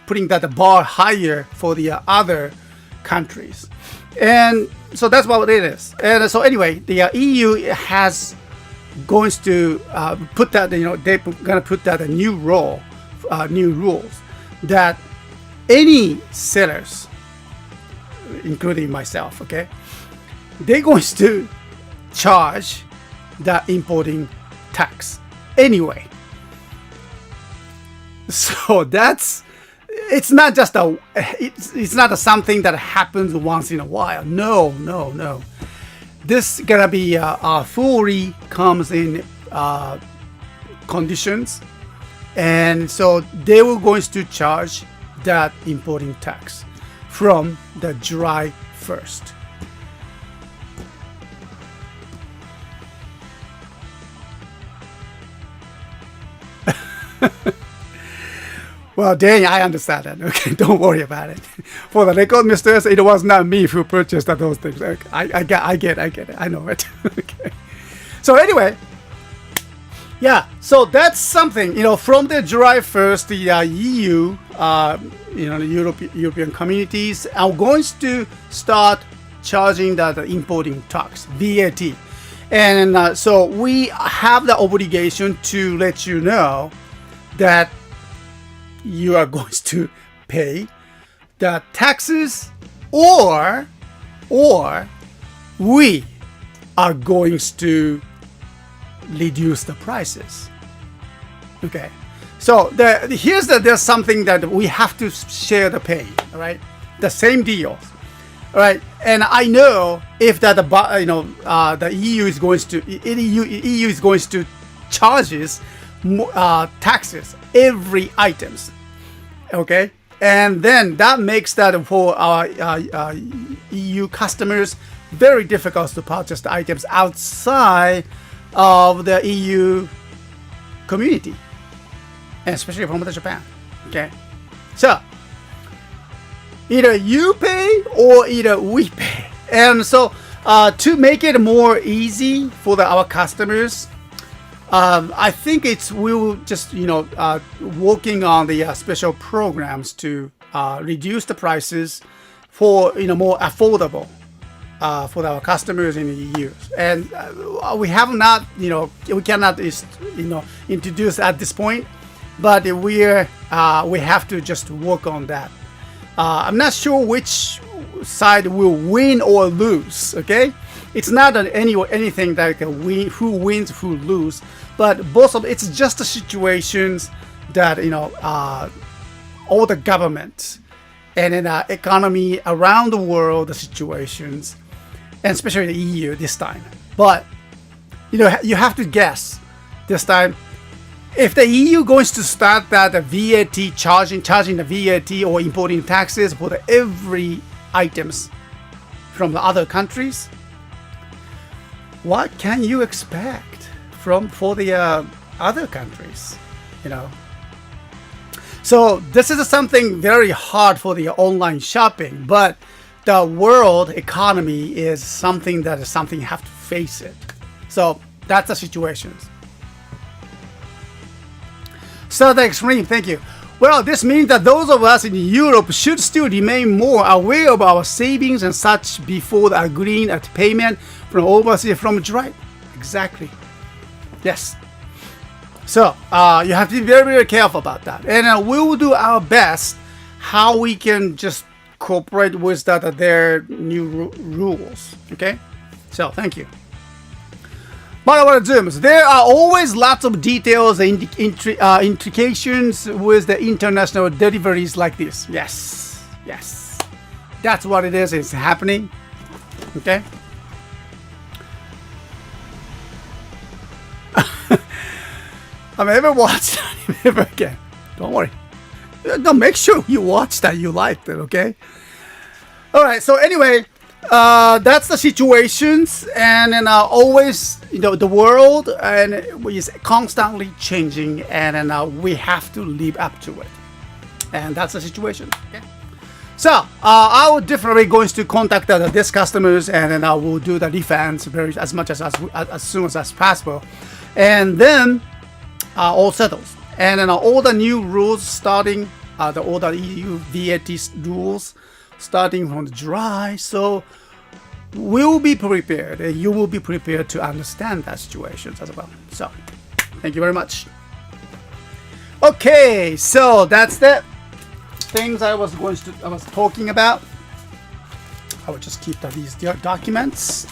putting the bar higher for the other countries, and so that's what it is. And so anyway, the EU has going to put that they're gonna put that new rules that any sellers, including myself, okay, they're going to charge the importing tax anyway. So it's not just it's not something that happens once in a while. No. This gonna be fully comes in conditions, and so they were going to charge that importing tax from the July 1st. Well, dang, I understand that. Okay, don't worry about it. For the record, Mr. S, it was not me who purchased those things. Okay, I get it. I know it. Okay. So anyway, yeah. So that's something, from the July 1st, the EU, the European communities are going to start charging the importing tax, VAT. And so we have the obligation to let you know that you are going to pay the taxes, or we are going to reduce the prices. Okay, so there's something that we have to share the pain. All right, the same deal. All right, and I know if that the EU is going to charges taxes every items. Okay, and then that makes that for our EU customers very difficult to purchase the items outside of the EU community, and especially from Japan. Okay, so either you pay or either we pay, and so to make it more easy for our customers, I think we will just working on the special programs to reduce the prices for more affordable for our customers in the EU. And we have not we cannot introduce at this point, but we have to just work on that. I'm not sure which side will win or lose. Okay, it's not anything like who wins, who lose, but both of it's just the situations that all the government and in the economy around the world, the situations, and especially the EU this time. But you have to guess this time. If the EU goes to start that VAT charging the VAT or importing taxes for every items from the other countries, what can you expect for the other countries? So this is something very hard for the online shopping, but the world economy is something you have to face it. So that's the situation. So the extreme, thank you. Well, this means that those of us in Europe should still remain more aware of our savings and such before agreeing at payment from overseas from July. Exactly. Yes. So you have to be very, very careful about that. And we will do our best how we can just cooperate with their new rules. Okay? So thank you. But I want to zoom. There are always lots of details and implications with the international deliveries like this. Yes, yes, that's what it is. It's happening. Okay. I've never watched that ever again. Don't worry. No, make sure you watch that. You liked it. Okay. All right. So anyway. That's the situations, and always the world is constantly changing, and we have to live up to it, and that's the situation. Okay, so I will definitely going to contact these customers, and then I will do the refunds as soon as possible, and then all settles, and then all the new rules starting all the EU VAT rules. Starting from July, so we'll be prepared, and you will be prepared to understand that situation as well. So, thank you very much. Okay, so that's the things I was talking about. I will just keep these documents.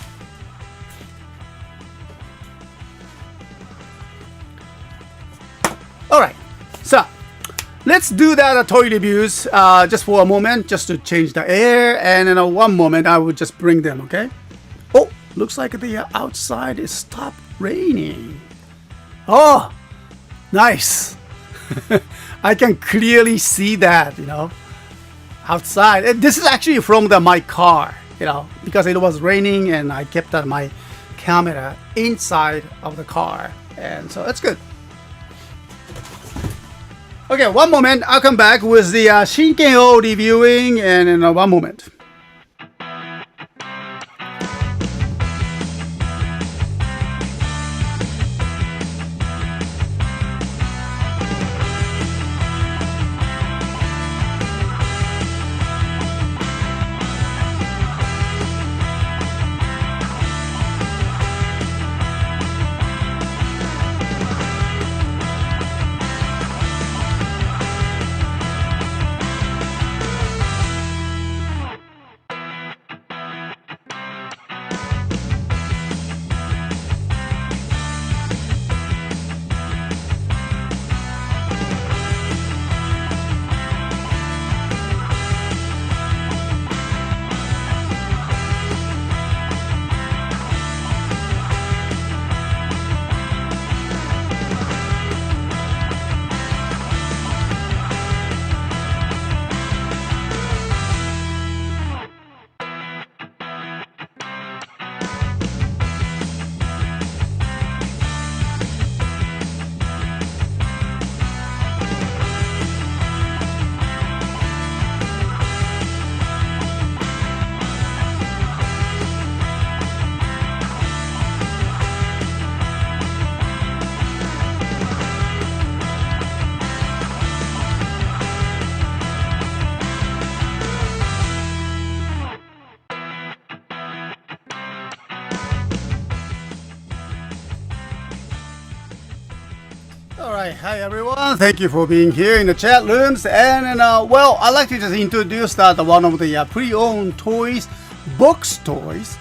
All right, so. Let's do that toy reviews just for a moment, just to change the air, and in one moment I will just bring them. Okay. Oh, looks like the outside is stopped raining. Oh, nice. I can clearly see that. outside. This is actually from my car, you know, because it was raining and I kept my camera inside of the car, and so it's good. Okay, one moment. I'll come back with the Shinken-O reviewing, and in one moment. Alright, hi everyone, thank you for being here in the chat rooms. And well, I'd like to just introduce that one of the pre-owned toys, box toys.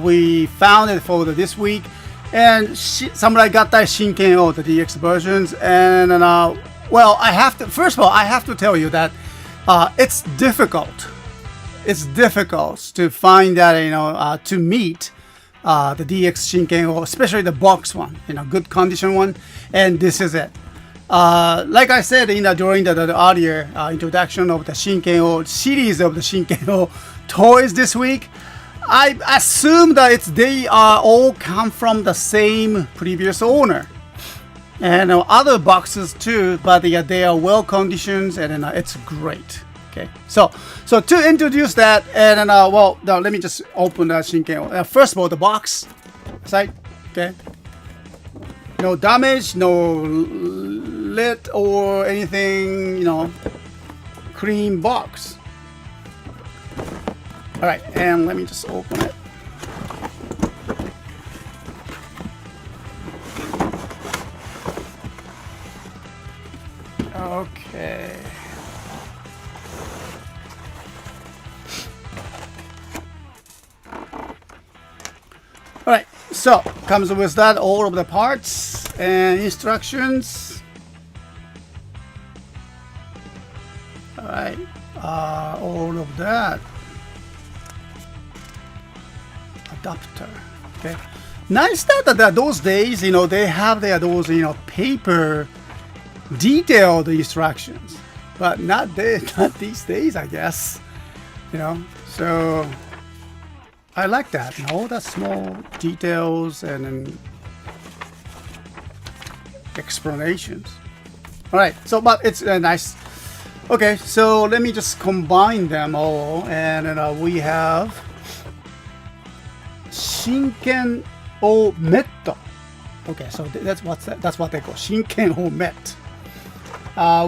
We found it for this week, and somebody got that Shinken-O, the DX versions. And well, first of all, I have to tell you that it's difficult. It's difficult to find that, you know, to meet the DX Shinken-O, especially the box one, you know, good condition one, and this is it. Like I said during the earlier introduction of the Shinken-O series of the Shinken-O toys this week, I assume that they are all come from the same previous owner, and other boxes too, but they are well conditioned, and it's great. Okay, so to introduce that, and well, now let me just open that Shinken-O. First of all, the box side, okay, no damage, no lid or anything, you know, clean box. All right, and let me just open it. Okay. Alright, so comes with that all of the parts and instructions. Alright, all of that. Adapter. Okay. Nice that those days, you know, they have those, you know, paper detailed instructions, but not these days, I guess. You know, so I like that, you know, all the small details and then explanations. All right, so but it's nice. Okay, so let me just combine them all, and then we have Shinken-O Met. Okay, so that's what they call Shinken-O Met.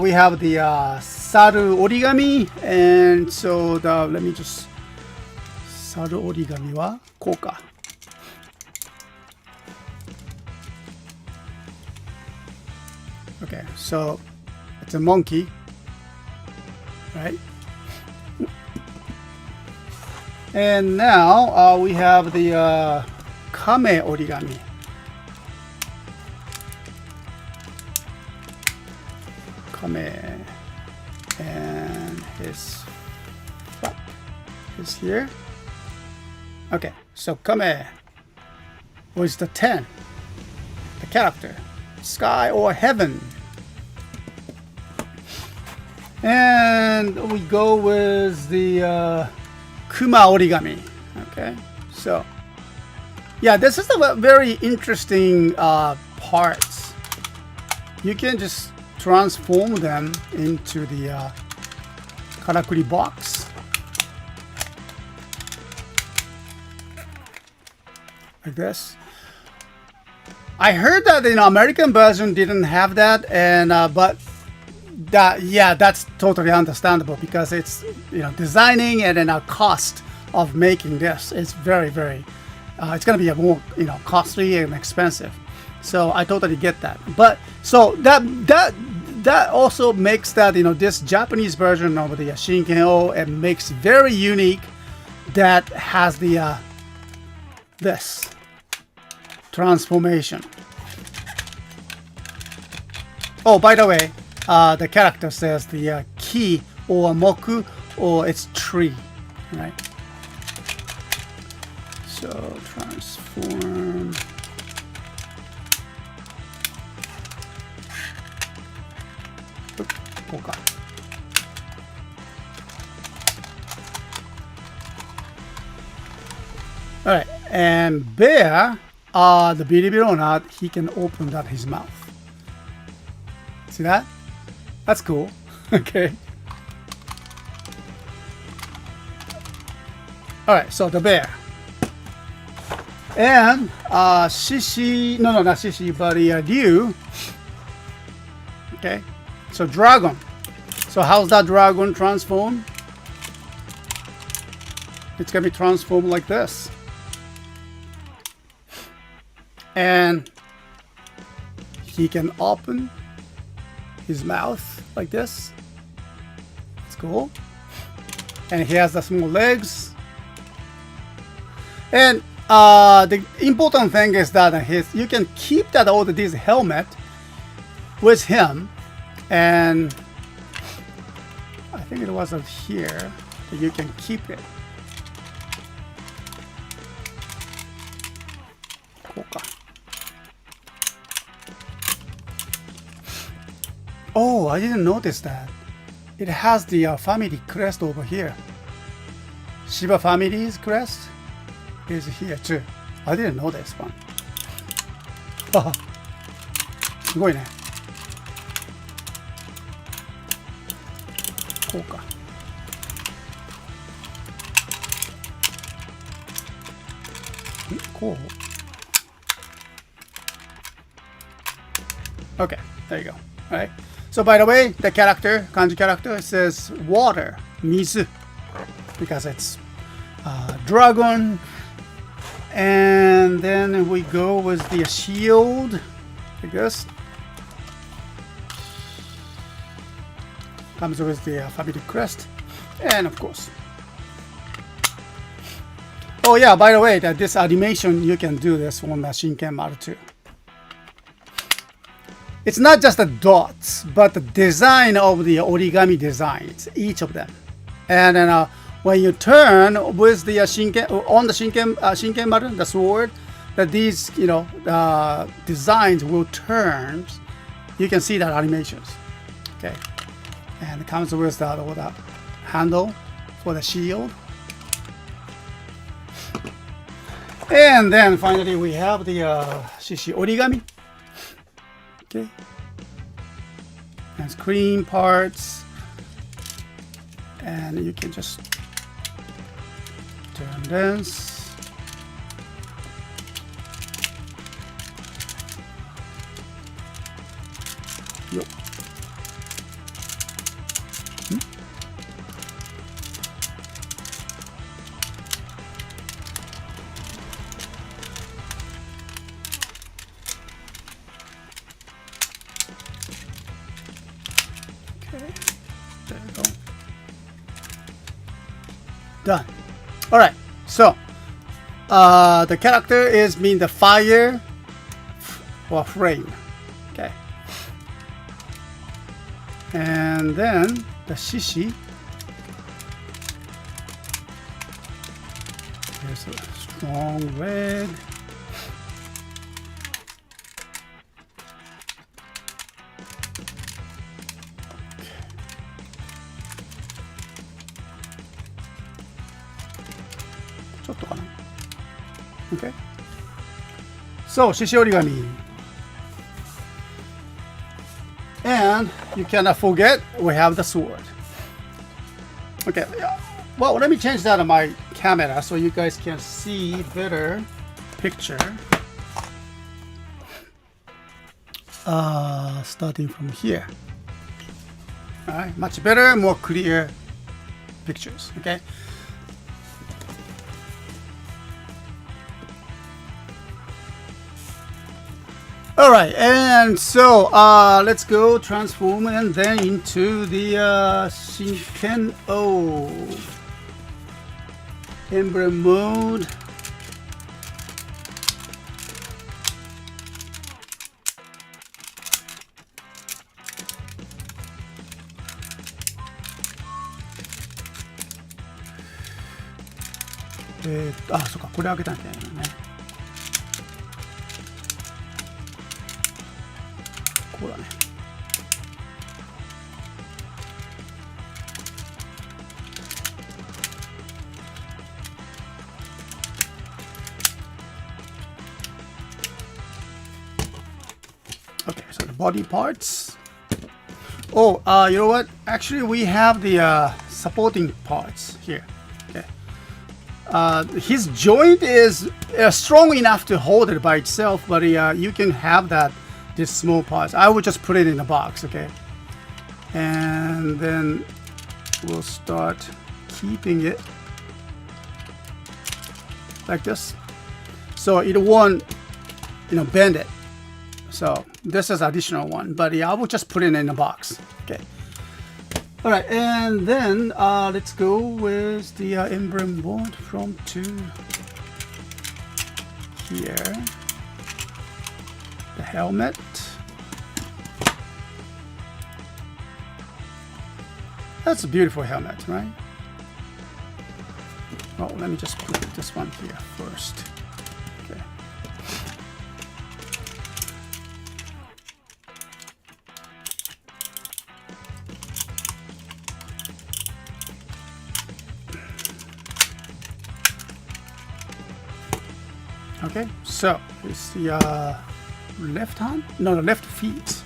We have the Saru origami, and so let me just. Saru origami wa kou ka. Okay, so it's a monkey, right? And now we have the kame origami. Kame, and his butt is here. Okay, so Kame was the 10, the character, sky or heaven. And we go with the Kuma origami. Okay, so yeah, this is a very interesting parts. You can just transform them into the karakuri box like this. I heard that the American version didn't have that, and but that, yeah, that's totally understandable because it's, you know, designing and then a cost of making this is very, very it's gonna be a more, you know, costly and expensive. So I totally get that. But so that also makes that, you know, this Japanese version of the Shinken-O, it makes very unique, that has the this transformation. Oh, by the way, the character says the ki or moku, or it's tree, right? So transform. Okay. All right, and bear, the believe it or not, he can open that his mouth. See that? That's cool. Okay. All right, so the bear. And Shishi, no, not Shishi, but Ryu. Okay, so dragon. So how's that dragon transform? It's gonna be transformed like this. And he can open his mouth like this. It's cool. And he has the small legs. And the important thing is that you can keep that all this helmet with him, and I think it was here that you can keep it. Oh, I didn't notice that. It has the family crest over here. Shiba family's crest is here too. I didn't know this one. すごいね。こうか。こう? Okay, there you go. All right. So by the way, the character, kanji character, says water, mizu, because it's dragon. And then we go with the shield, I guess. Comes with the family crest, and of course. Oh yeah, by the way, that this animation, you can do this on the Shinken Maru 2. It's not just the dots, but the design of the origami designs, each of them. And then when you turn with the Shinken, on the Shinken Maru, the sword, that these, you know, designs will turn. You can see that animations. Okay, and it comes with that handle for the shield. And then finally we have the shishi origami. Okay, and screen parts, and you can just turn this. Yo. There you go. Done. All right. So the character is being the fire or flame. Okay. And then the shishi. Here's a strong red. ちょっとかな。Okay. So, 獅子折り紙. And you cannot forget we have the sword. Okay. Well, let me change that on my camera so you guys can see better picture. Starting from here. Alright, much better, more clear pictures. Okay. Alright, and so let's go transform and then into the Shinken O emblem mode. Ah, そうか、これ開けたんじゃないのね。こうだね。Okay, so the body parts. Oh, you know what? Actually, we have the supporting parts here. Okay. His joint is strong enough to hold it by itself, but you can have that. These small parts. I would just put it in a box, okay? And then we'll start keeping it like this, so it won't, bend it. So this is additional one, but yeah, I will just put it in a box. Okay. All right, and then let's go with the emblem board from to here. The helmet. That's a beautiful helmet, right? Well, let me just put this one here first. Okay. Okay, so it's the left hand? No, the left feet.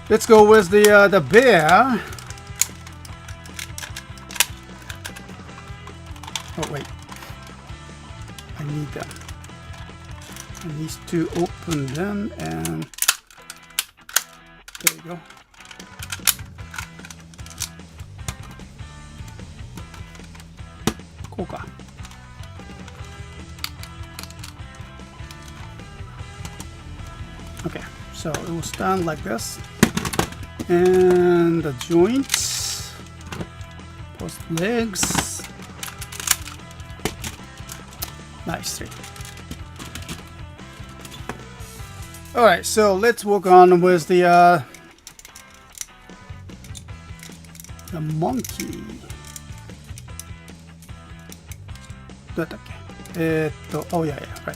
Let's go with the bear. Oh wait, I need them. I need to open them, and there you go. Koka. Okay, so it will stand like this, and the joints, post legs, nicely. All right, so let's work on with the monkey. どうやったっけ? Oh yeah, right.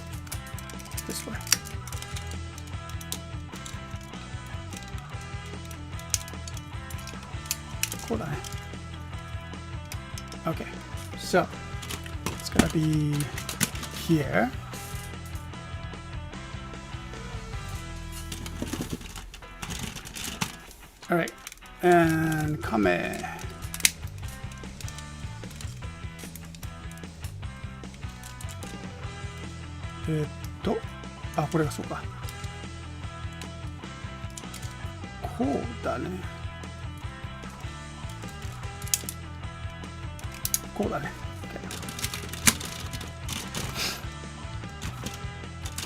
This way. Okay, so it's gonna be here. All right, and come in. Ah, これがそうか。こうだね。こうだね。Okay.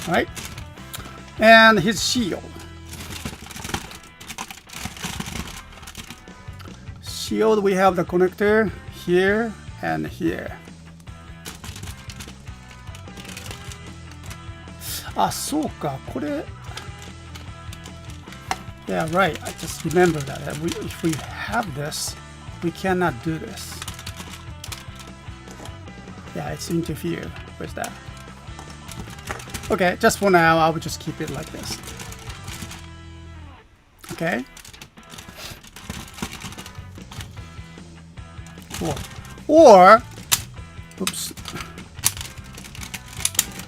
All right, and his shield. Shield, we have the connector here and here. あ、そうか、これ。Yeah, right. I just remember that. If we have this, we cannot do this. Yeah, it's interfered with that. Okay, just for now, I will just keep it like this. Okay. Or oops.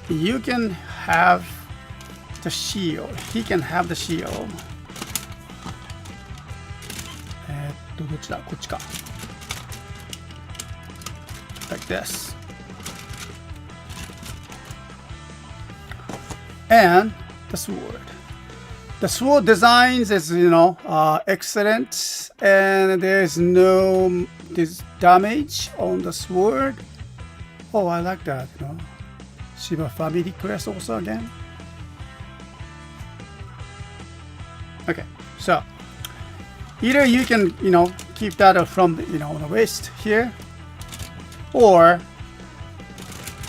You can have the shield. He can have the shield. どっちだ？こっちか。Like this. And the sword. The sword designs is, excellent, and there is no damage on the sword. Oh, I like that. Shiba family crest also again. Okay, so either you can, keep that from the waist here, or,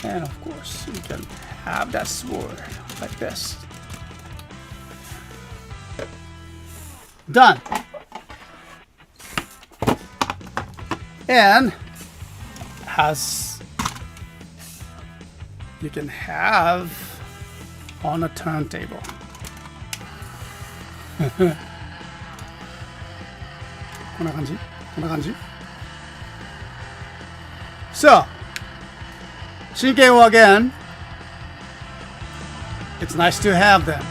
and of course, you can have that sword like this. Done. And has you can have on a turntable. こんな感じ？こんな感じ？ So, 真剣を again. It's nice to have them.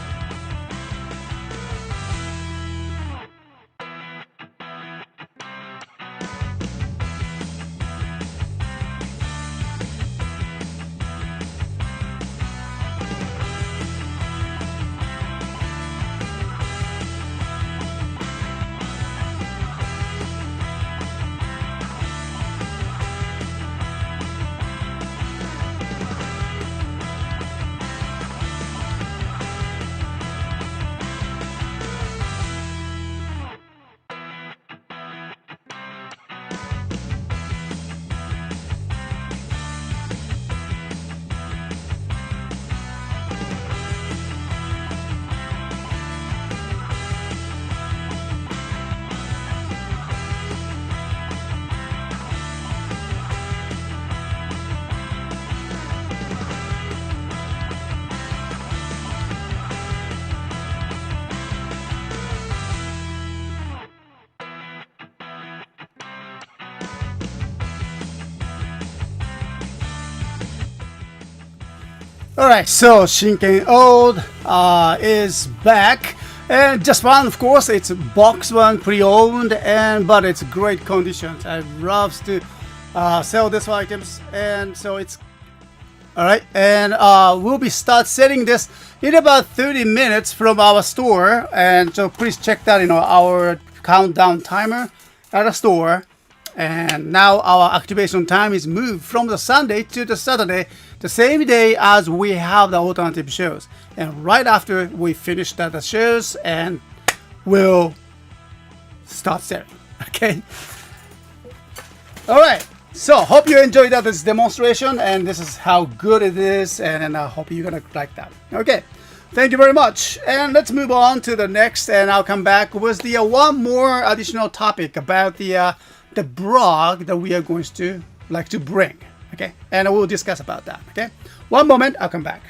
Alright, so Shinken Old is back, and just one, of course. It's box one, pre-owned, but it's great conditions. I love to sell these items, and so it's alright. And we'll be start selling this in about 30 minutes from our store, and so please check that our countdown timer at the store. And now our activation time is moved from the Sunday to the Saturday, the same day as we have the alternative shows. And right after we finish the shows, and we'll start selling. Okay. All right. So hope you enjoyed this demonstration, and this is how good it is, and I hope you're gonna like that. Okay. Thank you very much. And let's move on to the next, and I'll come back with the one more additional topic about the blog that we are going to like to bring. Okay, and we'll discuss about that. Okay, one moment, I'll come back.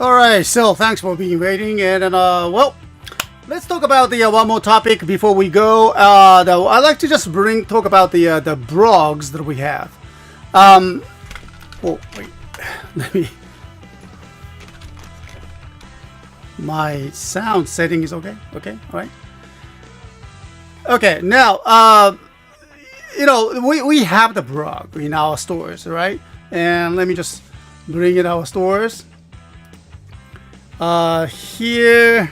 All right, so thanks for being waiting, and well, let's talk about the one more topic before we go. I'd like to just talk about the blogs that we have. Oh wait, let me. My sound setting is okay. Okay, all right. Okay, now we have the blog in our stores, right? And let me just bring in our stores. Here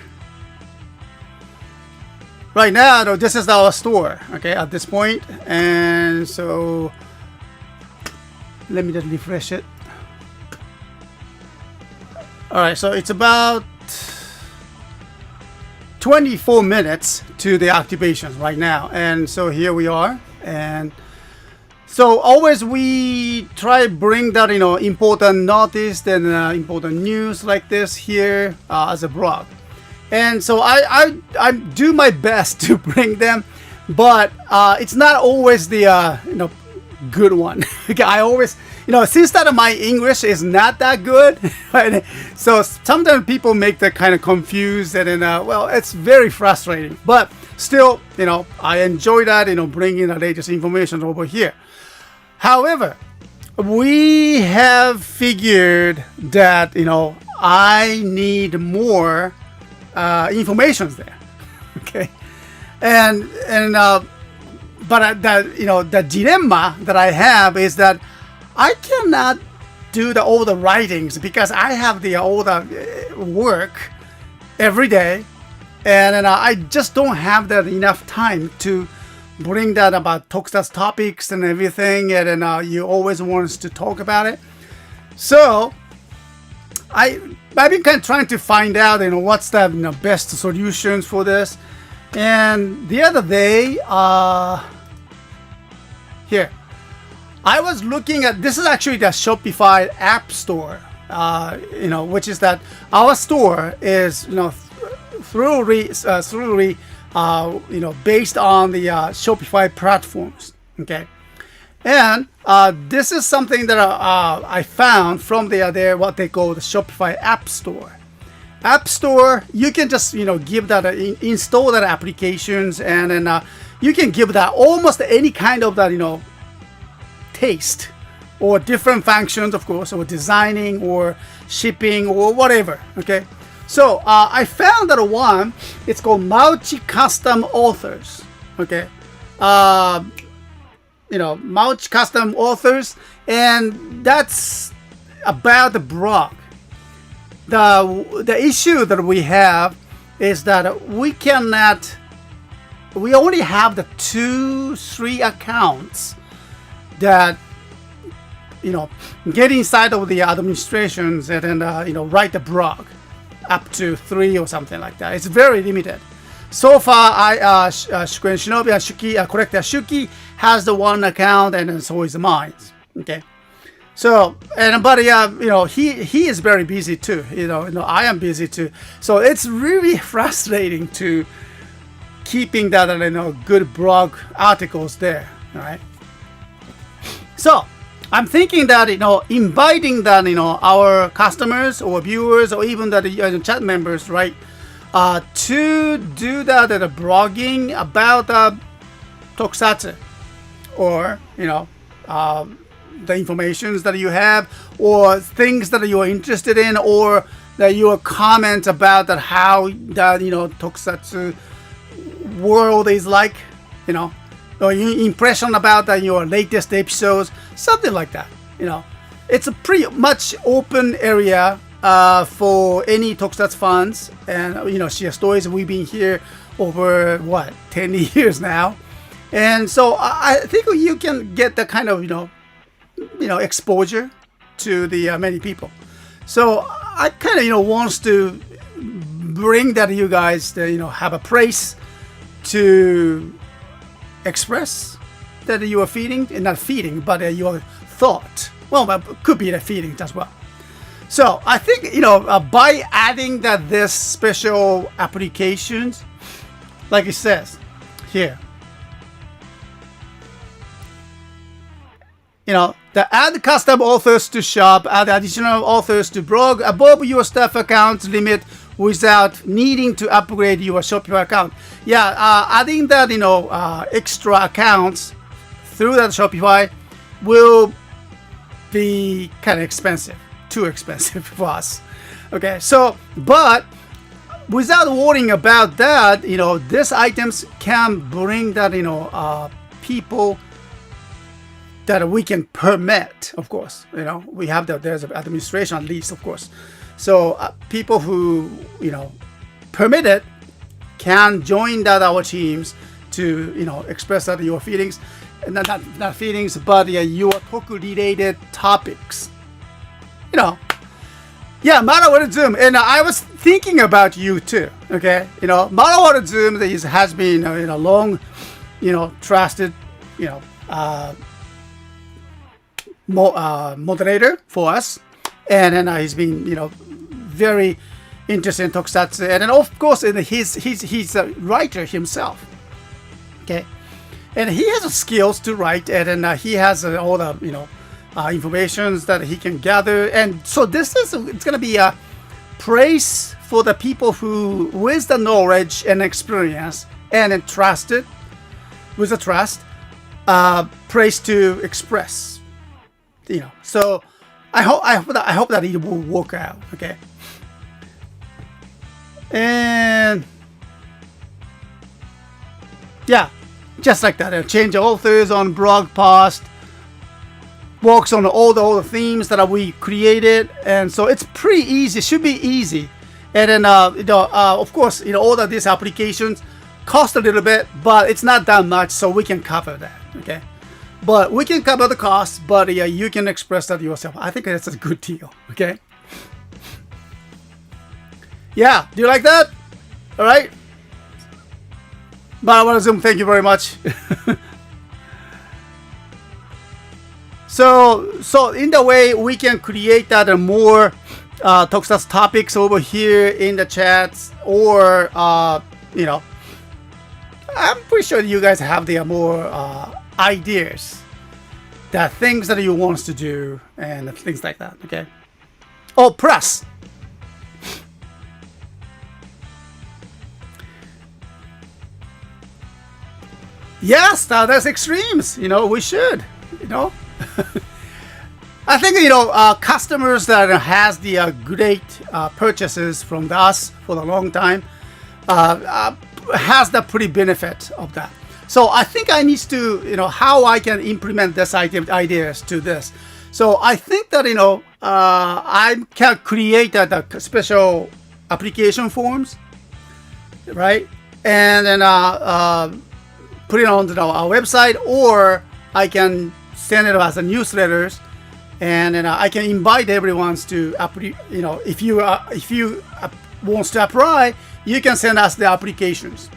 right now, this is our store, okay, at this point. And so let me just refresh it. All right, so it's about 24 minutes to the activations right now, and so here we are. And so always we try bring that important notice and important news like this here as a blog. And so I do my best to bring them, but it's not always the good one. Okay, I always since that my English is not that good, right? So sometimes people make that kind of confused, and then well, it's very frustrating. But still, I enjoy that, bringing the latest information over here. However, we have figured that I need more information there. Okay, but the dilemma that I have is that I cannot do all the writings because I have all the work every day, and I just don't have that enough time to bring that about Tokusatsu topics and everything, and then you always want us to talk about it. So I've been kind of trying to find out what's the best solutions for this. And the other day, here, I was looking at, this is actually the Shopify app store, which is that our store is thoroughly based on the Shopify platforms. Okay, and this is something that I found from what they call the Shopify app store. App store, you can just give that install that applications, and then you can give that almost any kind of that taste or different functions, of course, or designing or shipping or whatever. Okay, so I found that one. It's called Mauchi Custom Authors. Okay, Mauchi Custom Authors, and that's about the blog. The issue that we have is that we only have the 2-3 accounts that get inside of the administrations and then write the blog up to 3 or something like that. It's very limited. So far, Shinobi and Shuki, corrector Shuki has the 1 account, and then so is mine. Okay. So, but he is very busy too. I am busy too. So it's really frustrating to keeping that good blog articles there. All right. So I'm thinking that inviting that our customers or viewers or even the chat members, right, to do that blogging about Tokusatsu, or the informations that you have, or things that you are interested in, or that your comment about that how that Tokusatsu world is like, or your impression about your latest episodes, something like that. It's a pretty much open area for any Tokusatsu fans, and CSTOYS, we've been here over 10 years now, and so I think you can get the kind of exposure to the many people. So I kind of wants to bring that you guys have a place to express that you are feeling, not feeling, but your thought. Well, it could be the feeling as well. So I think by adding this special applications, like it says here, The add custom authors to shop, add additional authors to blog above your staff account limit without needing to upgrade your Shopify account. Yeah, adding that, extra accounts through that Shopify will be kind of expensive, too expensive for us. Okay, so, but without worrying about that, these items can bring that, people that we can permit, of course. We have there's administration at least, of course. So people who, permit it can join that our teams to, express that your feelings, not feelings, but your toku related topics. Yeah, Marawaru Zoom, and I was thinking about you too. Okay, Marawaru Zoom has been long, trusted, moderator for us, and then he's been very interested in tokusatsu, and then of course he's a writer himself. Okay, and he has the skills to write, and then he has all the informations that he can gather, and so it's gonna be a praise for the people who with the knowledge and experience and entrusted with the trust, praise to express. So I hope that it will work out. Okay, and yeah, just like that, change authors on blog post, works on all the themes that we created, and so it's pretty easy. It should be easy, and then of course all of these applications cost a little bit, but it's not that much, so we can cover that. Okay. But we can cover the cost, but you can express that yourself. I think that's a good deal. Okay. Yeah, do you like that? All right. Marawaru Zoom, thank you very much. So in the way we can create that more tokusatsu topics over here in the chats, or I'm pretty sure you guys have the more ideas, the things that you want us to do, and things like that. Okay. Oh, plus, yes, that's extremes. We should. I think customers that has the great purchases from us for a long time has the pretty benefit of that. So I think I need to, how I can implement this ideas to this. So I think that, I can create the special application forms, right? And then put it on our website, or I can send it as a newsletters, and then I can invite everyone to, if you wants to apply, you can send us the applications,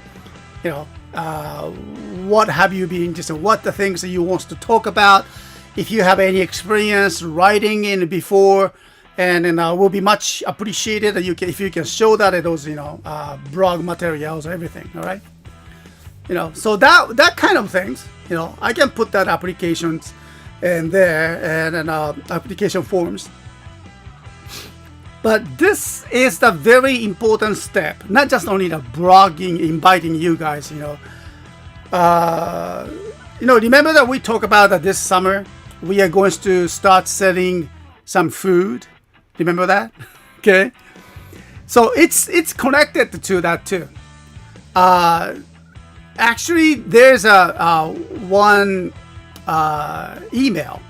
what have you been interested in, what the things that you want to talk about, if you have any experience writing in before, and then will be much appreciated that if you can show that those blog materials or everything. All right, so that kind of things, I can put that applications in there, and then application forms. But this is the very important step, not just only the blogging, inviting you guys, remember that we talked about that this summer we are going to start selling some food. Remember that? Okay. So it's connected to that too. Actually, there's one email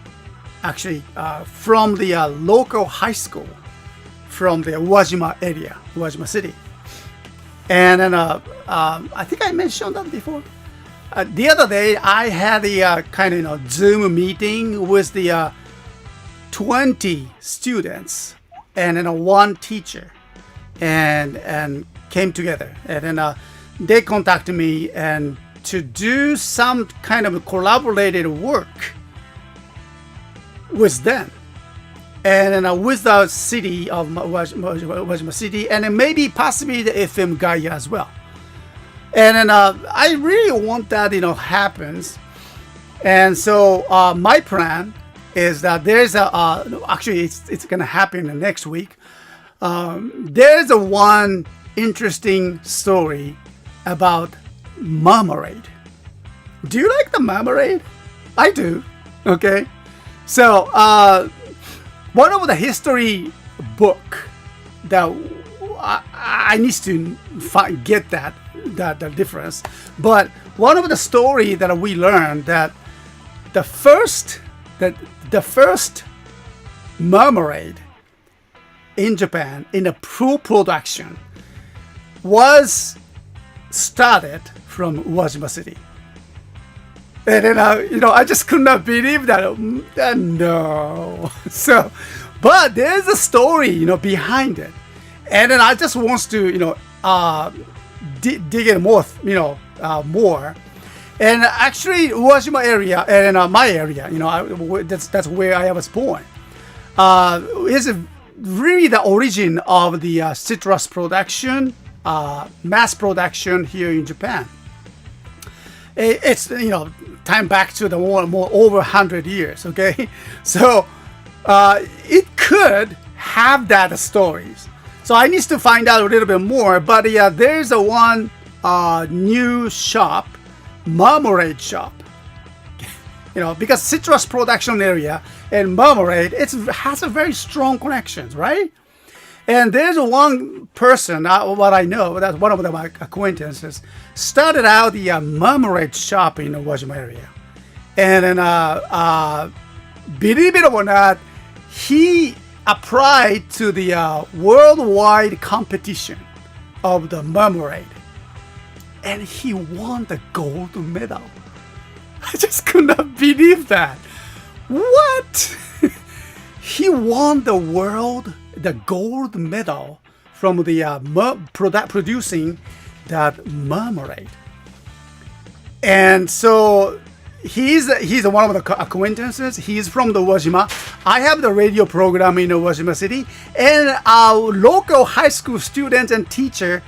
actually from the local high school from the Uwajima area, Uwajima city. And then I think I mentioned that before. The other day, I had a kind of Zoom meeting with the 20 students and then one teacher, and came together. And then they contacted me and to do some kind of collaborated work with them. And then with the city of Uwajima City, and then maybe possibly the FM Gaia as well. And then I really want that happens. And so my plan is that there's a actually it's gonna happen the next week. There's a one interesting story about marmalade. Do you like the marmalade? I do. Okay, so one of the history book that I need to get that difference. But one of the story that we learned that the first marmalade in Japan in a production was started from Uwajima City. And then I just could not believe that. No. So, but there's a story behind it, and then I just wants to dig in more more. And actually, Uwajima area and my area, that's where I was born. Is really the origin of the citrus production, mass production here in Japan. It's time back to the more over 100 years. Okay, so it could have that stories. So I need to find out a little bit more. But there's a one new shop, marmalade shop. Because citrus production area and marmalade, it has a very strong connections, right? And there's one person, what I know, that's one of my acquaintances, started out the marmalade shop in the Uwajima area. And then, believe it or not, he applied to the worldwide competition of the marmalade. And he won the gold medal. I just could not believe that. What? He won the gold medal from the producing that marmalade. And so he's one of the acquaintances. He's from the Uwajima. I have the radio program in Uwajima City, and our local high school students and teacher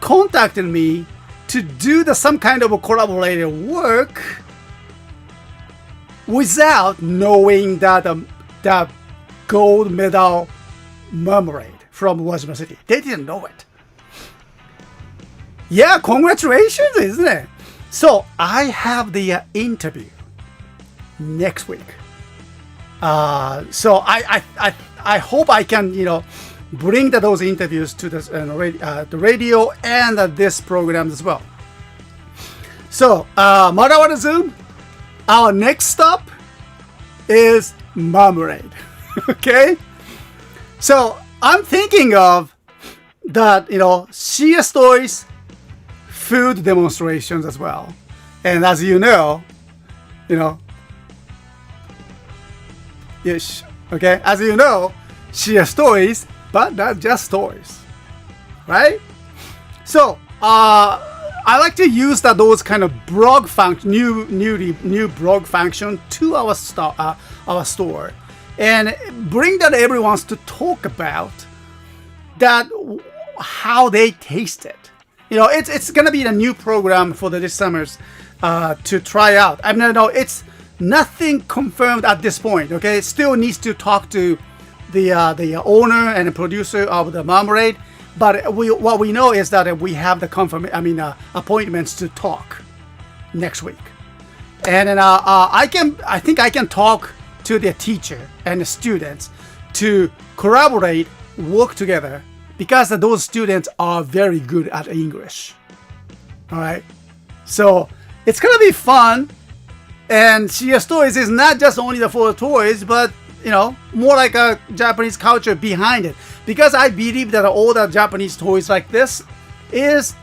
contacted me to do some kind of a collaborative work without knowing that the gold medal marmalade from Uwajima City. They didn't know it. Yeah, congratulations, isn't it? So I have the interview next week. So I hope I can bring those interviews to the radio and this program as well. So Marawa Zoom, our next stop is marmalade. Okay, so I'm thinking of that CSTOYS food demonstrations as well. And as yes, okay, as CSTOYS, but not just toys, right? So I like to use those kind of blog function, new blog function to our store, and bring that everyone to talk about that how they taste it. It's gonna be a new program for this summers to try out. I mean, no, it's nothing confirmed at this point. Okay, it still needs to talk to the owner and the producer of the marmalade. But what we know is that we have the appointments to talk next week, and then I think I can talk to the teacher and the students to collaborate, work together, because those students are very good at English. All right, so it's gonna be fun, and CSTOYS is not just only for the toys, but more like a Japanese culture behind it. Because I believe that all the Japanese toys like this is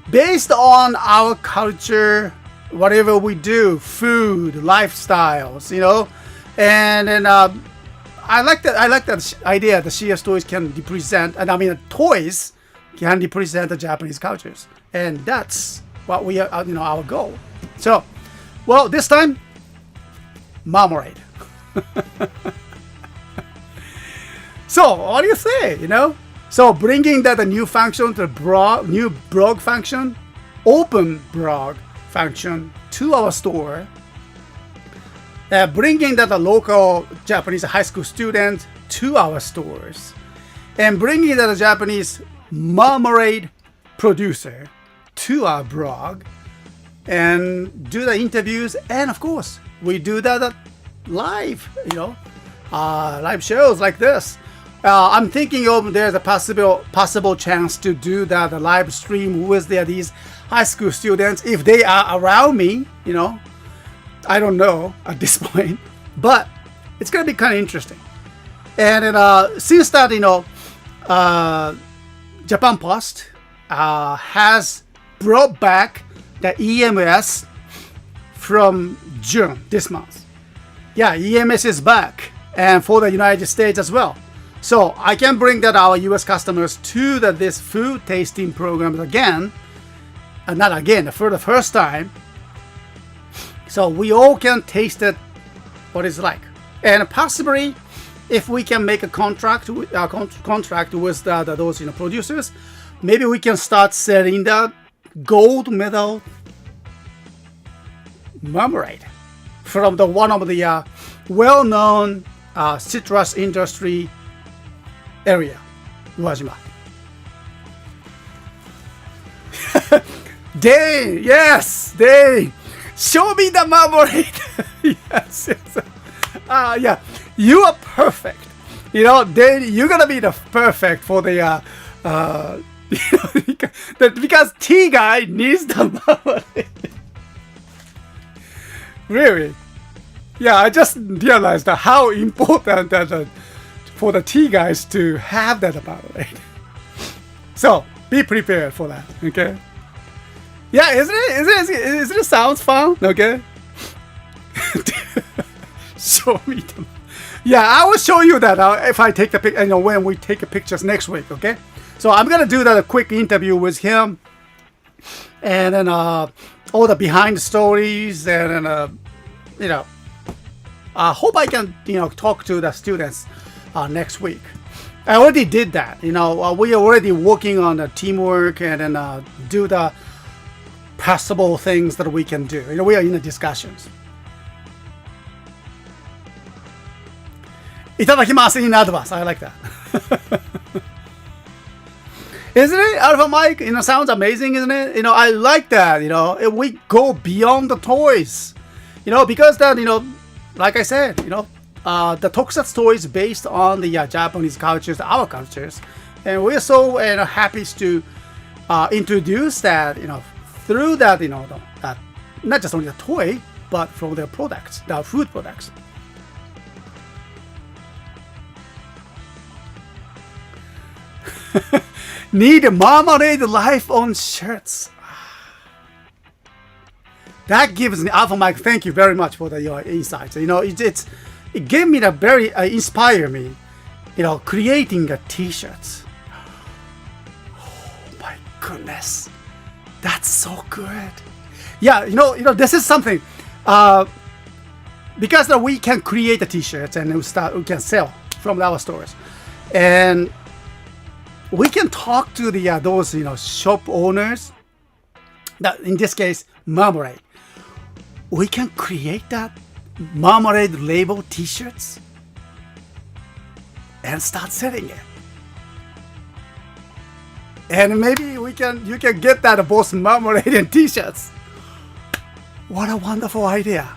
based on our culture, whatever we do, food, lifestyles, and then I like that idea that CSTOYS can represent, and toys can represent the Japanese cultures, and that's what we are, our goal. So, well, this time, marmalade. So, what do you say? So bringing the new function, new blog function, open blog function to our store bringing the local Japanese high school students to our stores, and bringing the Japanese marmalade producer to our blog, and do the interviews, and of course we do that live, live shows like this. I'm thinking of there's a possible chance to do that live stream with these high school students if they are around me. I don't know at this point, but it's gonna be kind of interesting. And since that, Japan Post has brought back the EMS from June this month. Yeah, EMS is back, and for the United States as well. So I can bring that our US customers to this food tasting program again, and not again, for the first time. So we all can taste it, what it's like, and possibly if we can make a contract with those producers, maybe we can start selling the gold medal marmalade from one of the well-known citrus industry area, Uwajima. Dane, yes, Dane, show me the marmalade. Yes. Yeah, you are perfect. Dane, you're gonna be the perfect for the because tea guy needs the marmalade. Really? Yeah, I just realized how important that for the tea guys to have that marmalade. So be prepared for that, okay? Yeah, isn't it sounds fun? Okay. Show me them. Yeah, I will show you that if I take the pic. When we take the pictures next week, okay? So I'm gonna do a quick interview with him, and then all the behind the stories, and then I hope I can talk to the students next week. I already did that. We are already working on the teamwork, and then do the possible things that we can do. We are in the discussions. いただきます in advance. I like that. Isn't it? Alpha Mike, sounds amazing, isn't it? I like that. We go beyond the toys. Because that, like I said, the Tokusatsu toys based on the Japanese cultures, our cultures, and we're so happy to introduce that, through that, not just only the toy, but from their products, the food products. Need marmalade life on shirts. That gives me, Alpha Mike, thank you very much for your insights. It gave me the very, inspire me, creating a t-shirts. Oh my goodness. That's so good. Yeah, this is something, because we can create the t-shirts and we can sell from our stores. And we can talk to those shop owners. That in this case, marmalade. We can create that marmalade label t-shirts and start selling it. And maybe you can get that both marmalade and t-shirts. What a wonderful idea.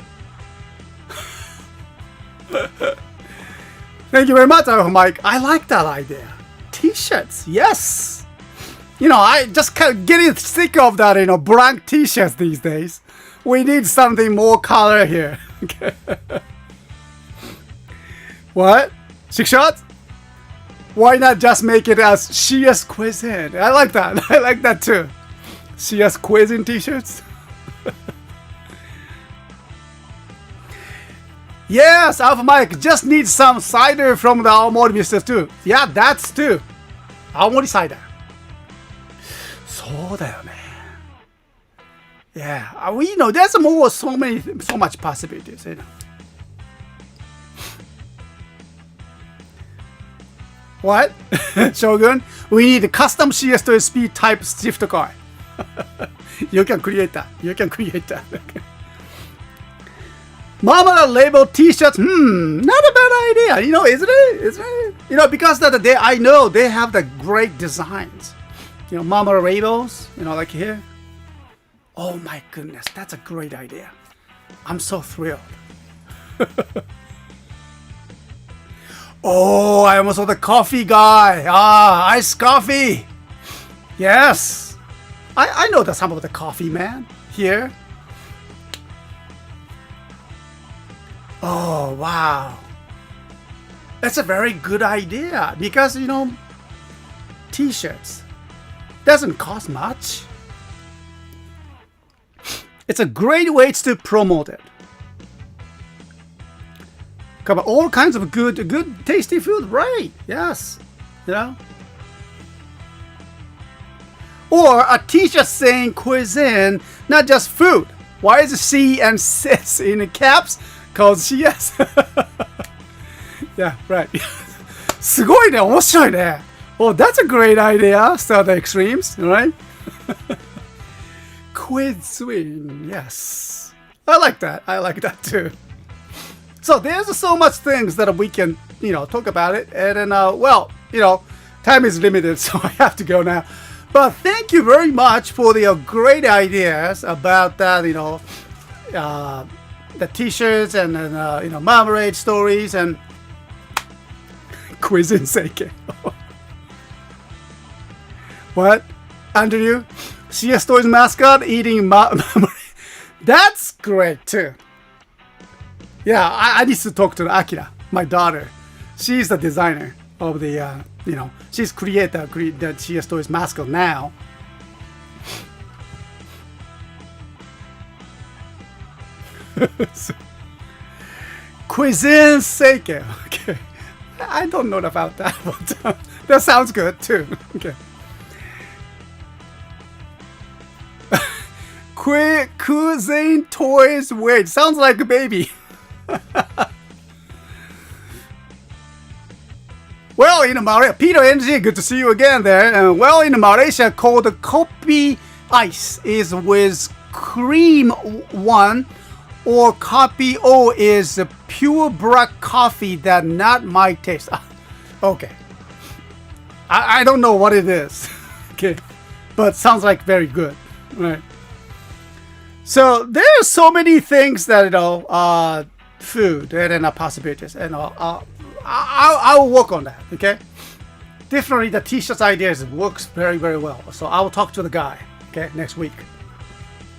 Thank you very much, Mike. I like that idea. T-shirts, yes. I just can't get sick of that, blank t-shirts these days. We need something more color here. Okay. What? 6 shots? Why not just make it as CS Cuisine? I like that. I like that too. CS Cuisine t-shirts. Yes, Alpha Mike just needs some cider from the Aomori business too. Yeah, that's too. Aomori cider. そうだよね. Yeah, we know there's so much possibilities. What? Shogun? We need a custom CSTOYS type shift car. You can create that. Marmalade label T-shirts. Not a bad idea. You know, isn't it? Isn't it? You know, because I know they have the great designs. You know, marmalade labels. You know, like here. Oh my goodness, that's a great idea. I'm so thrilled. Oh, I almost saw the coffee guy. Iced coffee. Yes. I know the some of the coffee man here. Oh, wow. That's a very good idea because, you know, T-shirts doesn't cost much. It's a great way to promote it. Cover all kinds of good, tasty food, right? Yes, you know. Or a T-shirt saying cuisine, not just food. Why is she and sis in caps? Cause yes. Yeah, right. すごいね、面白いね. Oh, that's a great idea. So the extremes, right? Cuisine, yes. I like that. I like that too. So there's so much things that we can, you know, talk about it. And then, well, you know, time is limited, so I have to go now. But thank you very much for the great ideas about that, you know, the T-shirts and you know, marmalade stories and cuisine seike. What? Andrew? CSTOYS mascot eating marmalade. That's great too. Yeah, I need to talk to Akira, my daughter. She's the designer of the, you know, she's created the CSTOYS mascot now. Cuisine seike. Okay. I don't know about that, but that sounds good too. Okay. Cuisine toys wait. Sounds like a baby. Well, in Malaysia, Peter NG, good to see you again there. Well, in Malaysia, called kopi ice is with cream one, or kopi O is pure black coffee that not my taste. Okay, I don't know what it is. Okay, but sounds like very good, right? So there's so many things that, you know, food and possibilities, and I'll work on that. Okay, definitely the T-shirts ideas works very, very well. So I will talk to the guy, okay, next week.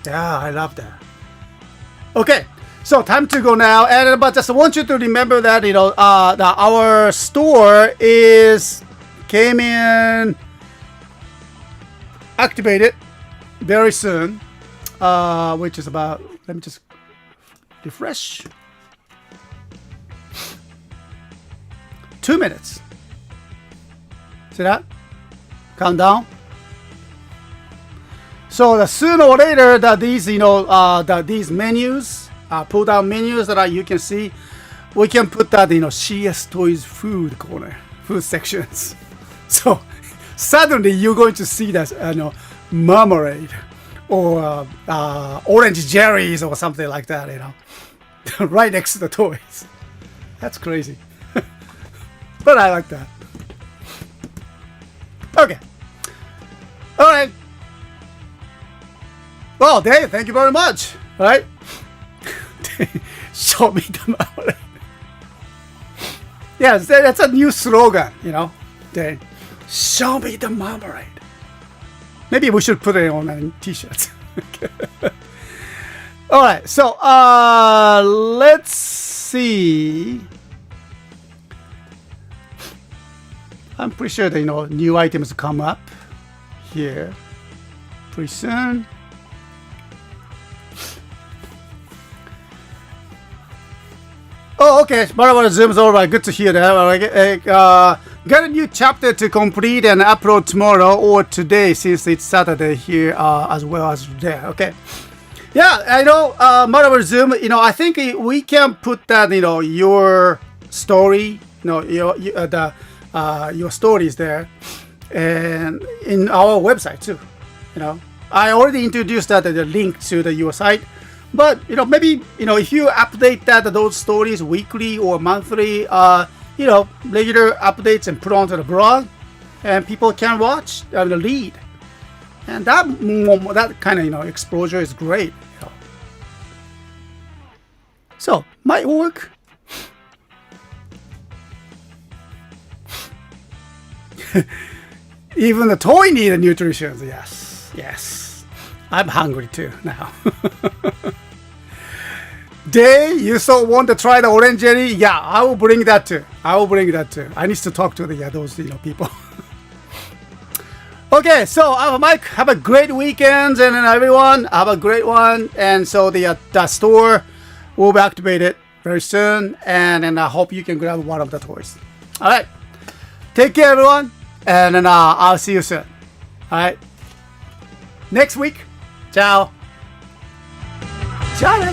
Yeah, I love that. Okay, so time to go now, and but just want you to remember that, you know, our store came in activated very soon, which is about, let me just refresh. 2 minutes. See that? Countdown. So sooner or later that these, you know, these menus, pull down menus that you can see, we can put that, you know, CSTOYS food corner, food sections. So suddenly you're going to see that, you know, marmalade or orange jerrys or something like that, you know, right next to the toys. That's crazy. But I like that. Okay. All right. Well, Dave, thank you very much. All right. Show me the marmalade. Yeah, that's a new slogan, you know. Dave, show me the marmalade. Maybe we should put it on a T-shirt. All right. So let's see. I'm pretty sure that, you know, new items come up here pretty soon. Oh, okay. Barbara Zoom's all right. Good to hear that. Got a new chapter to complete and upload tomorrow or today, since it's Saturday here as well as there. Okay. Yeah, I know. Barbara Zoom. You know, I think we can put that, you know, your story, you know, your stories there, and in our website too. You know, I already introduced that the link to your site, But maybe if you update those stories weekly or monthly, regular updates and put onto the blog, and people can watch and read, and that kind of exposure is great. So might work. Even the toy need a nutrition. Yes. I'm hungry too now. Day, you so want to try the orange jelly? Yeah, I will bring that too. I need to talk to those people. Okay, so Mike, have a great weekend, and then everyone have a great one. And so the store will be activated very soon, and then I hope you can grab one of the toys. All right, take care, everyone, and then I'll see you soon. All right, next week. Ciao. Ciao.